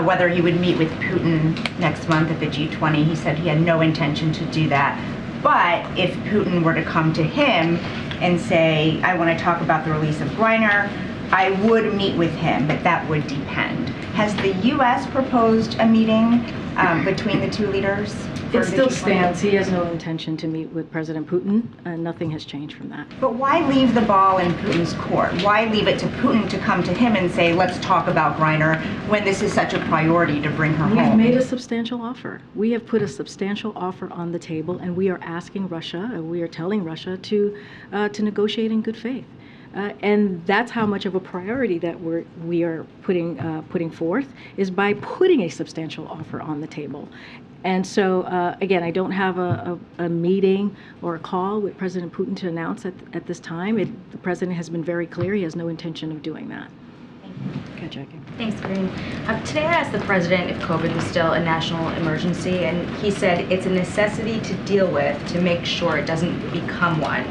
whether he would meet with Putin next month at the G20, he said he had no intention to do that. But if Putin were to come to him and say, I want to talk about the release of Griner, I would meet with him, but that would depend. Has the U.S. proposed a meeting between the two leaders? It still stands. He has no intention to meet with President Putin. Nothing has changed from that. But why leave the ball in Putin's court? Why leave it to Putin to come to him and say, let's talk about Griner, when this is such a priority to bring her home? We've made a substantial offer. We have put a substantial offer on the table, and we are asking Russia, we are telling Russia to negotiate in good faith. And that's how much of a priority that we are putting forth, is by putting a substantial offer on the table. And so, again, I don't have a meeting or a call with President Putin to announce at this time. The president has been very clear. He has no intention of doing that. Okay, Jackie. Thanks, Karine. Today I asked the president if COVID was still a national emergency, and he said it's a necessity to deal with to make sure it doesn't become one.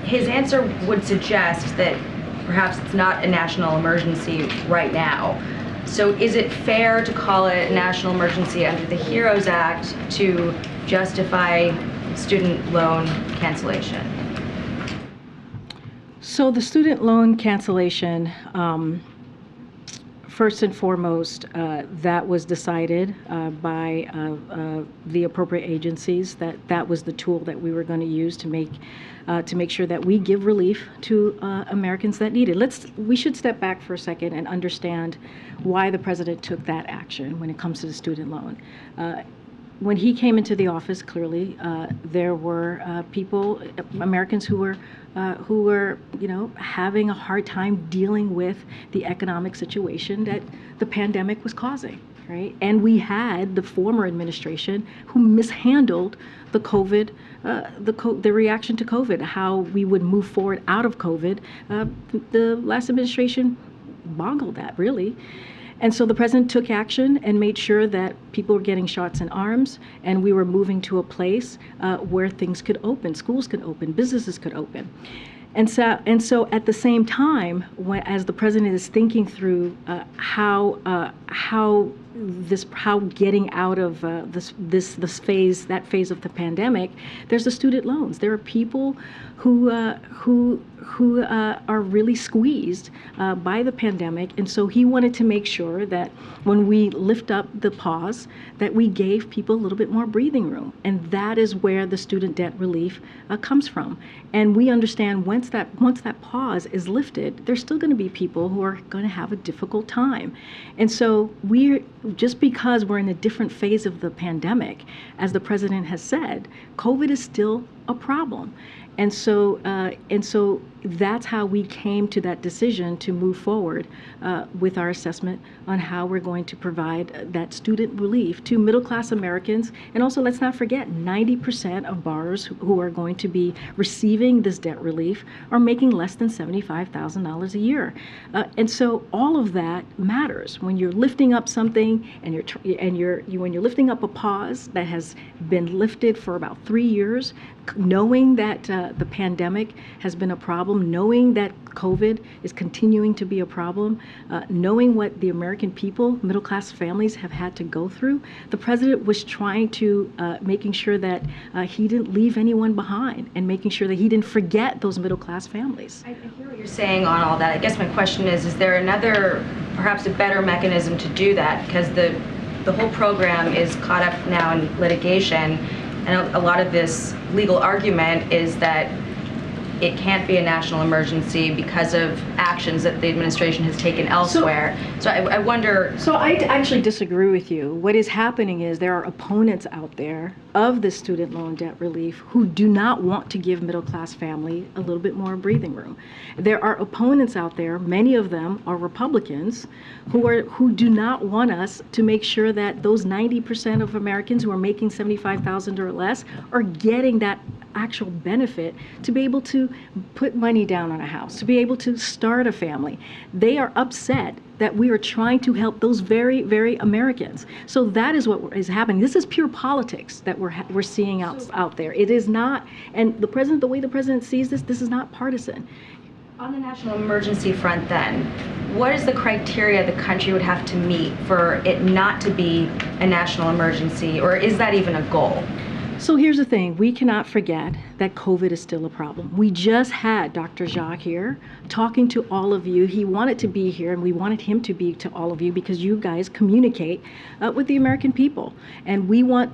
His answer would suggest that perhaps it's not a national emergency right now. So is it fair to call it a national emergency under the HEROES Act to justify student loan cancellation? So the student loan cancellation, first and foremost, that was decided by the appropriate agencies, that was the tool that we were going to use to make sure that we give relief to Americans that need it. We should step back for a second and understand why the president took that action when it comes to the student loan. When he came into the office, clearly there were people, Americans who were having a hard time dealing with the economic situation that the pandemic was causing, right? And we had the former administration who mishandled the COVID, the reaction to COVID, how we would move forward out of COVID. The last administration boggled that, really. And so the president took action and made sure that people were getting shots in arms, and we were moving to a place where things could open, schools could open, businesses could open. And so at the same time, as the president is thinking through how getting out of this phase, that phase of the pandemic, there's the student loans. There are people who are really squeezed by the pandemic, and so he wanted to make sure that when we lift up the pause, that we gave people a little bit more breathing room, and that is where the student debt relief comes from. And we understand once that pause is lifted, there's still going to be people who are going to have a difficult time, and so just because we're in a different phase of the pandemic, as the president has said, COVID is still a problem. And so that's how we came to that decision to move forward with our assessment on how we're going to provide that student relief to middle-class Americans. And also, let's not forget, 90% of borrowers who are going to be receiving this debt relief are making less than $75,000 a year. And so all of that matters when you're lifting up something, and when you're lifting up a pause that has been lifted for about 3 years, knowing that the pandemic has been a problem, knowing that COVID is continuing to be a problem, knowing what the American people, middle-class families have had to go through, the president was trying to making sure that he didn't leave anyone behind and making sure that he didn't forget those middle-class families. I hear what you're saying on all that. I guess my question is there another, perhaps a better mechanism to do that? Because the whole program is caught up now in litigation, and a lot of this legal argument is that it can't be a national emergency because of actions that the administration has taken elsewhere. So I wonder... So I actually disagree with you. What is happening is there are opponents out there of the student loan debt relief who do not want to give middle-class family a little bit more breathing room. There are opponents out there, many of them are Republicans, who do not want us to make sure that those 90% of Americans who are making $75,000 or less are getting that actual benefit to be able to put money down on a house, to be able to start a family. They are upset that we are trying to help those very, very Americans. So that is what is happening. This is pure politics that we're seeing out there. It is not, and the way the president sees this is not partisan. On the national emergency front then, what is the criteria the country would have to meet for it not to be a national emergency, or is that even a goal? So here's the thing, we cannot forget that COVID is still a problem. We just had Dr. Jacques here talking to all of you. He wanted to be here and we wanted him to be to all of you because you guys communicate with the American people. And we want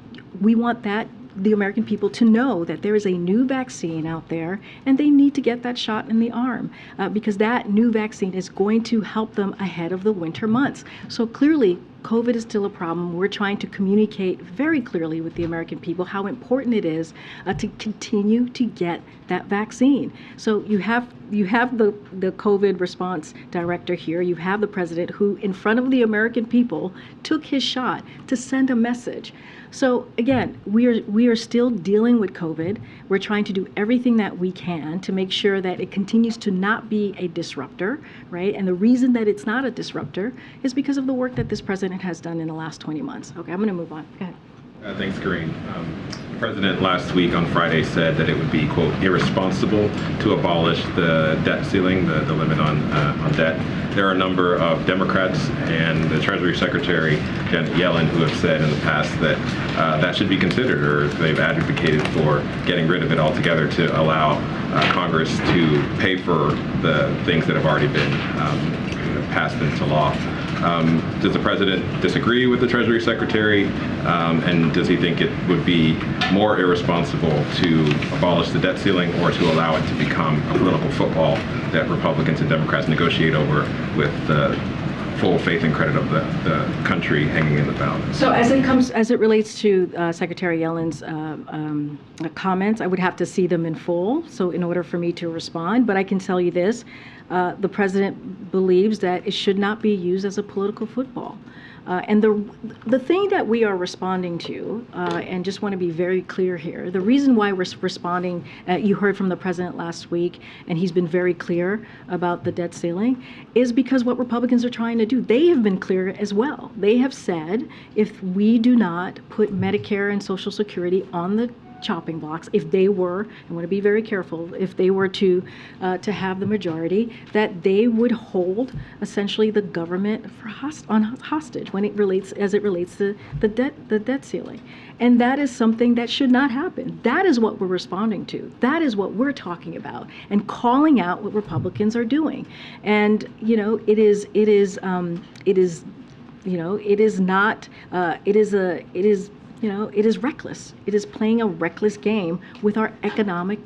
the American people to know that there is a new vaccine out there and they need to get that shot in the arm because that new vaccine is going to help them ahead of the winter months. So clearly, COVID is still a problem. We're trying to communicate very clearly with the American people how important it is to continue to get that vaccine. So you have the COVID response director here. You have the president who, in front of the American people, took his shot to send a message. So again, we are still dealing with COVID. We're trying to do everything that we can to make sure that it continues to not be a disruptor, right? And the reason that it's not a disruptor is because of the work that this president has done in the last 20 months. Okay, I'm going to move on. Go ahead. Thanks, Karine. The president last week on Friday said that it would be, quote, irresponsible to abolish the debt ceiling, the limit on debt. There are a number of Democrats and the Treasury Secretary, Janet Yellen, who have said in the past that that should be considered, or they've advocated for getting rid of it altogether to allow Congress to pay for the things that have already been passed into law. Does the president disagree with the Treasury Secretary, and does he think it would be more irresponsible to abolish the debt ceiling or to allow it to become a political football that Republicans and Democrats negotiate over with the full faith and credit of the country hanging in the balance? So as it relates to Secretary Yellen's comments, I would have to see them in full, so in order for me to respond, but I can tell you this, the president believes that it should not be used as a political football. And the thing that we are responding to, and just want to be very clear here, the reason why we're responding, you heard from the president last week, and he's been very clear about the debt ceiling, is because what Republicans are trying to do. They have been clear as well. They have said if we do not put Medicare and Social Security on the chopping blocks, if they were, I want to be very careful, if they were to have the majority, that they would hold essentially the government for hostage when it relates to the debt ceiling. And that is something that should not happen. That is what we're responding to. That is what we're talking about and calling out what Republicans are doing. And it is reckless. It is playing a reckless game with our economy.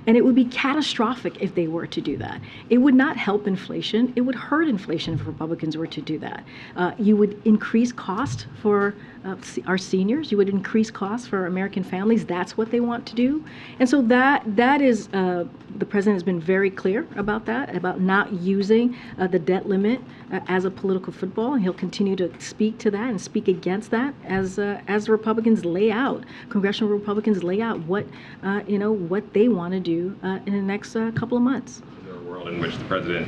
And it would be catastrophic if they were to do that. It would not help inflation. It would hurt inflation if Republicans were to do that. You would increase cost for our seniors. You would increase costs for American families. That's what they want to do. And so that is, the president has been very clear about that, about not using the debt limit as a political football. And he'll continue to speak to that and speak against that as Republicans lay out, congressional Republicans lay out what they want to do in the next couple of months. Is there a world in which the president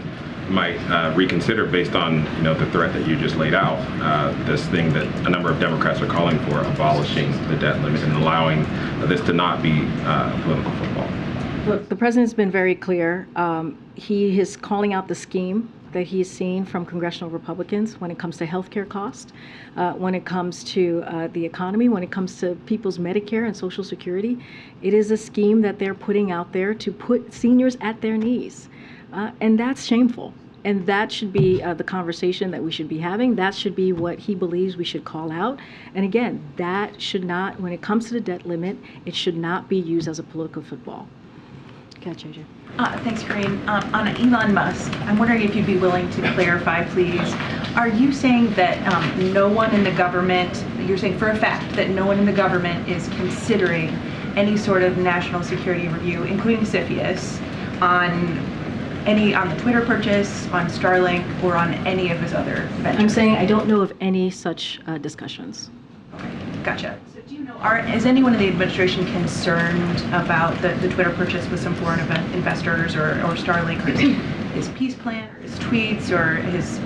might reconsider based on the threat that you just laid out, this thing that a number of Democrats are calling for, abolishing the debt limit and allowing this to not be political football? Look, the president's been very clear. He is calling out the scheme that he's seen from congressional Republicans when it comes to healthcare costs, when it comes to the economy, when it comes to people's Medicare and Social Security. It is a scheme that they're putting out there to put seniors at their knees. And that's shameful. And that should be the conversation that we should be having. That should be what he believes we should call out. And again, that should not, when it comes to the debt limit, it should not be used as a political football. Okay, JJ. Thanks, Karine. On Elon Musk, I'm wondering if you'd be willing to clarify, please. Are you saying that no one in the government, you're saying for a fact that no one in the government is considering any sort of national security review, including CFIUS, on the Twitter purchase, on Starlink, or on any of his other ventures? I'm saying I don't know of any such discussions. Okay, gotcha. So do you know, is anyone in the administration concerned about the Twitter purchase with some foreign investors or Starlink, or his peace plan, or his tweets, or his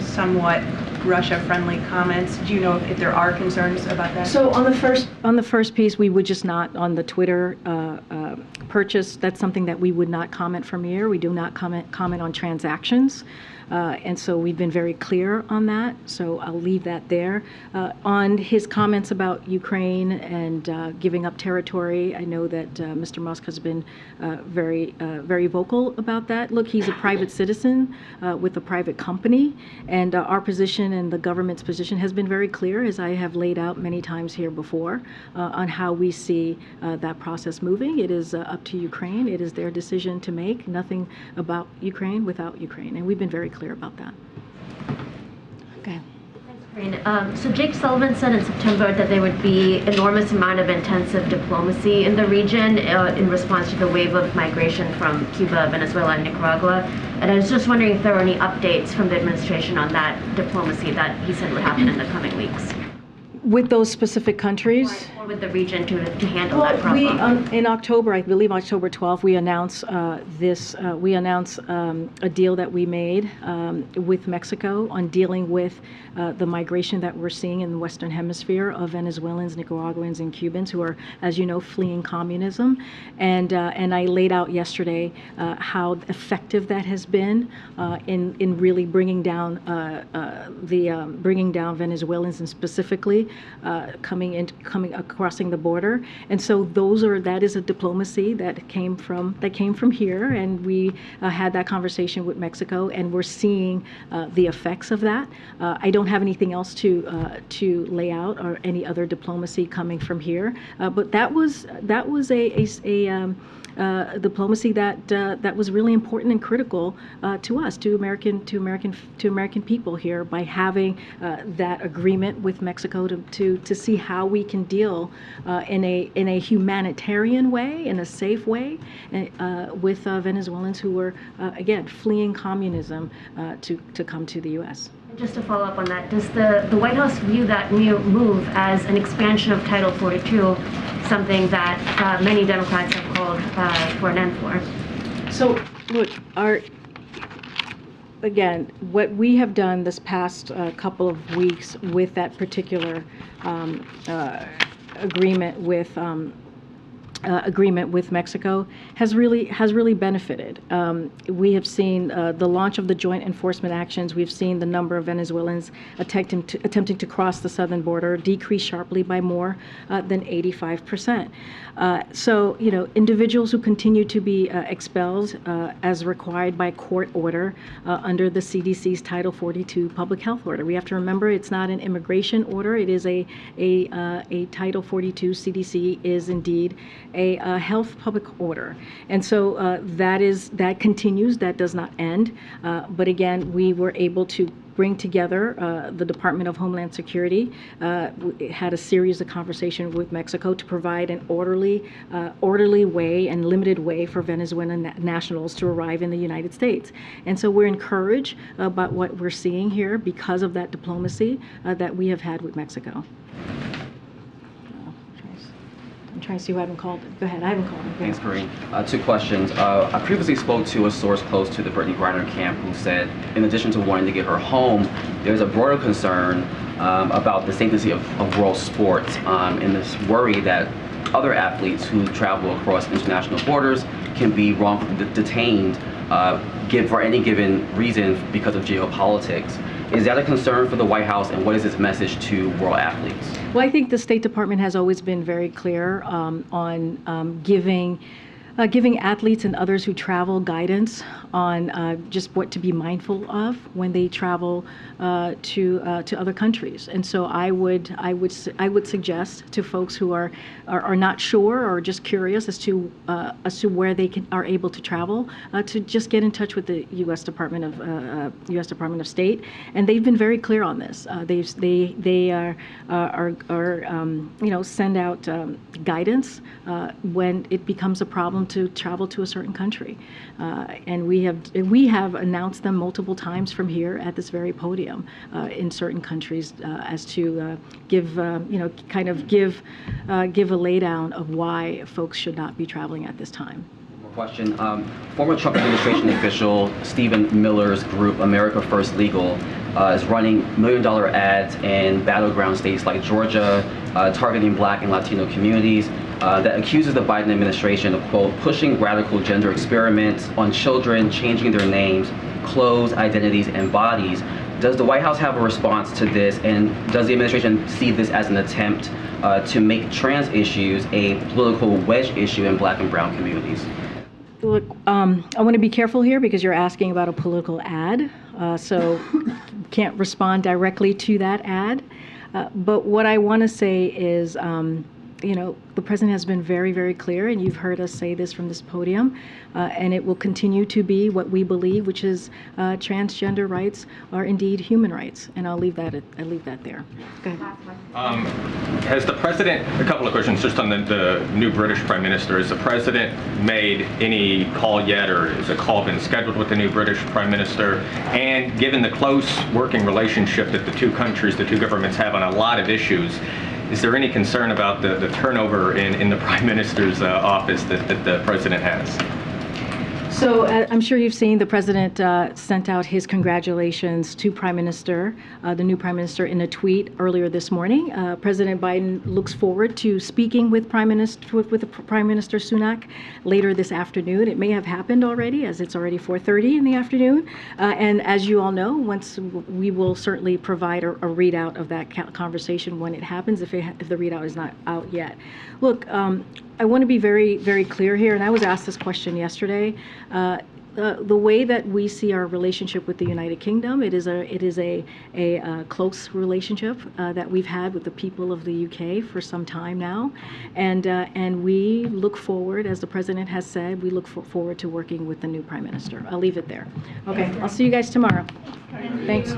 somewhat Russia-friendly comments? Do you know if there are concerns about that? So on the first piece, we would just not, on the Twitter purchase, that's something that we would not comment from here. We do not comment on transactions. And so we've been very clear on that, so I'll leave that there. On his comments about Ukraine and giving up territory, I know that Mr. Musk has been very vocal about that. Look, he's a private citizen with a private company, and our position and the government's position has been very clear, as I have laid out many times here before, on how we see that process moving. It is up to Ukraine. It is their decision to make. Nothing about Ukraine without Ukraine, and we've been very clear about that. Okay. So Jake Sullivan said in September that there would be enormous amount of intensive diplomacy in the region in response to the wave of migration from Cuba, Venezuela, and Nicaragua. And I was just wondering if there were any updates from the administration on that diplomacy that he said would happen in the coming weeks. With those specific countries? Or with the region to handle that problem? In October, I believe October 12th, we announced a deal that we made with Mexico on dealing with the migration that we're seeing in the Western Hemisphere of Venezuelans, Nicaraguans, and Cubans who are, as you know, fleeing communism. And I laid out yesterday how effective that has been in really bringing down Venezuelans, and specifically crossing the border. And so that is a diplomacy that came from here, and we had that conversation with Mexico, and we're seeing the effects of that. I don't have anything else to lay out or any other diplomacy coming from here, but that was a diplomacy that was really important and critical to us, to American people here, by having that agreement with Mexico to see how we can deal in a humanitarian way, in a safe way, with Venezuelans who were again fleeing communism to come to the U.S. Just to follow up on that, does the White House view that new move as an expansion of Title 42, something that many Democrats have called for an end for? So, look, again, what we have done this past couple of weeks with that particular agreement with Mexico has really benefited. We have seen the launch of the joint enforcement actions. We've seen the number of Venezuelans attempting to cross the southern border decrease sharply by more than 85%. So, individuals who continue to be expelled as required by court order under the CDC's Title 42 public health order. We have to remember it's not an immigration order. It is a Title 42. CDC is indeed a health public order. And so that continues, that does not end. But again, we were able to bring together the Department of Homeland Security, had a series of conversations with Mexico to provide an orderly way and limited way for Venezuelan nationals to arrive in the United States. And so we're encouraged about what we're seeing here because of that diplomacy that we have had with Mexico. I'm trying to see who I haven't called. Go ahead, I haven't called him. Thanks, Karine. 2 questions. I previously spoke to a source close to the Brittney Griner camp who said, in addition to wanting to get her home, there's a broader concern about the sanctity of world sports and this worry that other athletes who travel across international borders can be wrongfully detained for any given reason because of geopolitics. Is that a concern for the White House, and what is its message to world athletes? Well, I think the State Department has always been very clear on giving athletes and others who travel guidance on just what to be mindful of when they travel to other countries. And so I would suggest to folks who are not sure or just curious as to where they are able to travel to just get in touch with the U.S. Department of State, and they've been very clear on this. They send out guidance when it becomes a problem to travel to a certain country, and we have announced them multiple times from here at this very podium in certain countries as to give a laydown of why folks should not be traveling at this time. Question. Former Trump administration official Stephen Miller's group, America First Legal, is running $1 million ads in battleground states like Georgia, targeting Black and Latino communities, that accuses the Biden administration of, quote, pushing radical gender experiments on children, changing their names, clothes, identities, and bodies. Does the White House have a response to this, and does the administration see this as an attempt to make trans issues a political wedge issue in Black and brown communities? Look, I want to be careful here because you're asking about a political ad, so can't respond directly to that ad. But what I want to say is, the president has been very, very clear, and you've heard us say this from this podium, and it will continue to be what we believe, which is transgender rights are indeed human rights, and I'll leave that there. Go ahead. Has the president, a couple of questions just on the new British Prime Minister, has the president made any call yet, or is a call been scheduled with the new British Prime Minister? And given the close working relationship that the two governments have on a lot of issues, is there any concern about the turnover in the Prime Minister's office that the president has? So I'm sure you've seen the president sent out his congratulations to Prime Minister, the new Prime Minister, in a tweet earlier this morning. President Biden looks forward to speaking with Prime Minister Sunak later this afternoon. It may have happened already, as it's already 4:30 in the afternoon. And as you all know, we will certainly provide a readout of that conversation when it happens, if the readout is not out yet. Look, I want to be very, very clear here, and I was asked this question yesterday. The way that we see our relationship with the United Kingdom, it is a close relationship that we've had with the people of the UK for some time now, and we look forward, as the president has said, we look forward to working with the new Prime Minister. I'll leave it there. Okay, I'll see you guys tomorrow. Thanks.